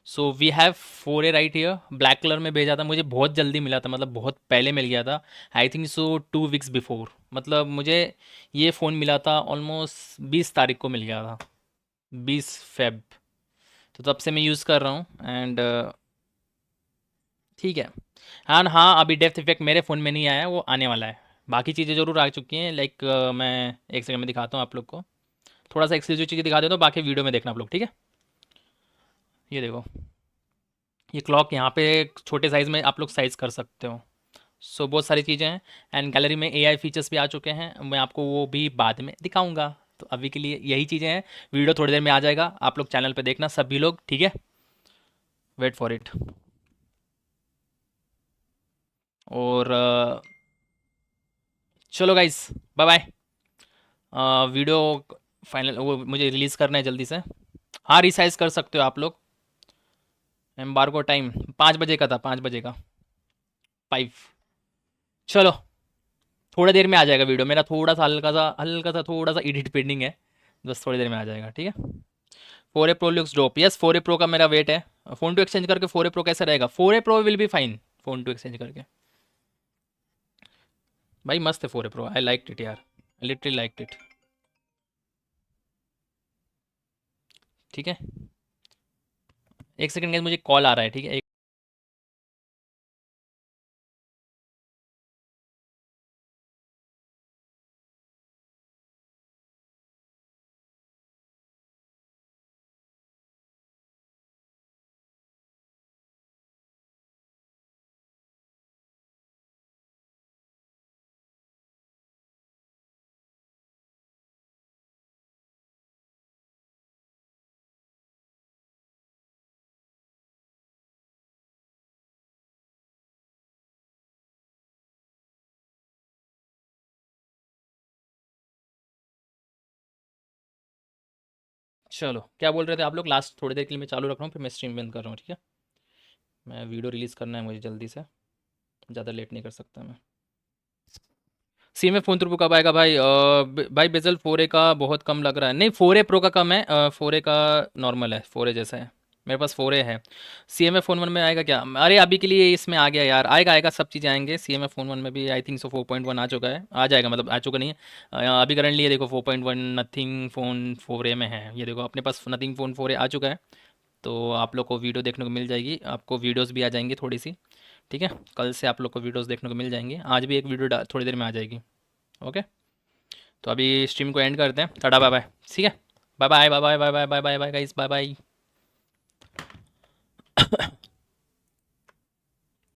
So we have 4A right here. Black colour में भेजा था, मुझे बहुत जल्दी मिला था, मतलब बहुत पहले मिल गया था। I think so 2 weeks before, मतलब मुझे ये फ़ोन मिला था ऑलमोस्ट 20 तारीख को मिल गया था, 20 फेब। तो तब से मैं यूज़ कर रहा हूँ एंड ठीक है। एंड हाँ अभी डेप्थ इफेक्ट मेरे फ़ोन में नहीं आया है, वो आने वाला है। बाकी चीज़ें ज़रूर आ चुकी हैं, लाइक मैं एक सेकंड में दिखाता हूँ आप लोग को। थोड़ा सा एक्सक्लूसिव चीज़ें दिखा देता हूँ, बाकी वीडियो में देखना आप लोग, ठीक है? ये देखो, ये क्लॉक यहाँ पे छोटे साइज़ में आप लोग साइज़ कर सकते हो। सो बहुत सारी चीज़ें हैं एंड गैलरी में AI फीचर्स भी आ चुके हैं, मैं आपको वो भी बाद में दिखाऊंगा। तो अभी के लिए यही चीज़ें हैं। वीडियो थोड़ी देर में आ जाएगा, आप लोग चैनल पे देखना सभी लोग, ठीक है? Wait for it. और चलो guys bye bye. Video final वो मुझे रिलीज़ करना है जल्दी से। हाँ रिसाइज कर सकते हो आप लोग। एम्बार्गो टाइम 5 बजे का था, 5 बजे का 5। चलो थोड़ी देर में आ जाएगा वीडियो मेरा। थोड़ा सा थोड़ा सा एडिट पेंडिंग है, बस थोड़ी देर में आ जाएगा, ठीक है? 4A Pro looks drop. Yes 4A Pro का मेरा वेट है। फ़ोन टू एक्सचेंज करके 4A Pro कैसे रहेगा? 4A Pro will be fine phone to exchange करके। भाई मस्त है 4A Pro, I like it यार, लिटरली लाइक इट, ठीक है? एक सेकंड मुझे कॉल आ रहा है, ठीक है? चलो क्या बोल रहे थे आप लोग? लास्ट थोड़ी देर के लिए मैं चालू रख रहा हूँ, फिर मैं स्ट्रीम बंद कर रहा हूँ, ठीक है? मैं वीडियो रिलीज़ करना है मुझे जल्दी से, ज़्यादा लेट नहीं कर सकता मैं। सी में फ़ोन तुर्बो कब आएगा भाई? भाई बेजल 4A का बहुत कम लग रहा है। नहीं 4A प्रो का कम है, 4A का नॉर्मल है, 4A जैसा है। मेरे पास 4A है। सी एम ए फ़ोन 1 में आएगा क्या? अरे अभी के लिए इसमें आ गया यार, आएगा आएगा, सब चीज़ें आएंगे। सी एम ए फ़ोन 1 में भी आई थिंक सो 4.1 आ चुका है, आ जाएगा, मतलब आ चुका नहीं है। अभी करंटली ये देखो 4.1 नथिंग फ़ोन 4A में है। ये देखो अपने पास नथिंग फ़ोन 4A आ चुका है। तो आप लोग को वीडियो देखने को मिल जाएगी, आपको वीडियोज़ भी आ जाएंगी थोड़ी सी, ठीक है? कल से आप लोग को वीडियोज़ देखने को मिल जाएंगी, आज भी एक वीडियो थोड़ी देर में आ जाएगी। ओके, तो अभी स्ट्रीम को एंड करते हैं। टाटा बाय बाय, ठीक है? Bye bye bye bye bye bye bye bye bye guys, bye bye.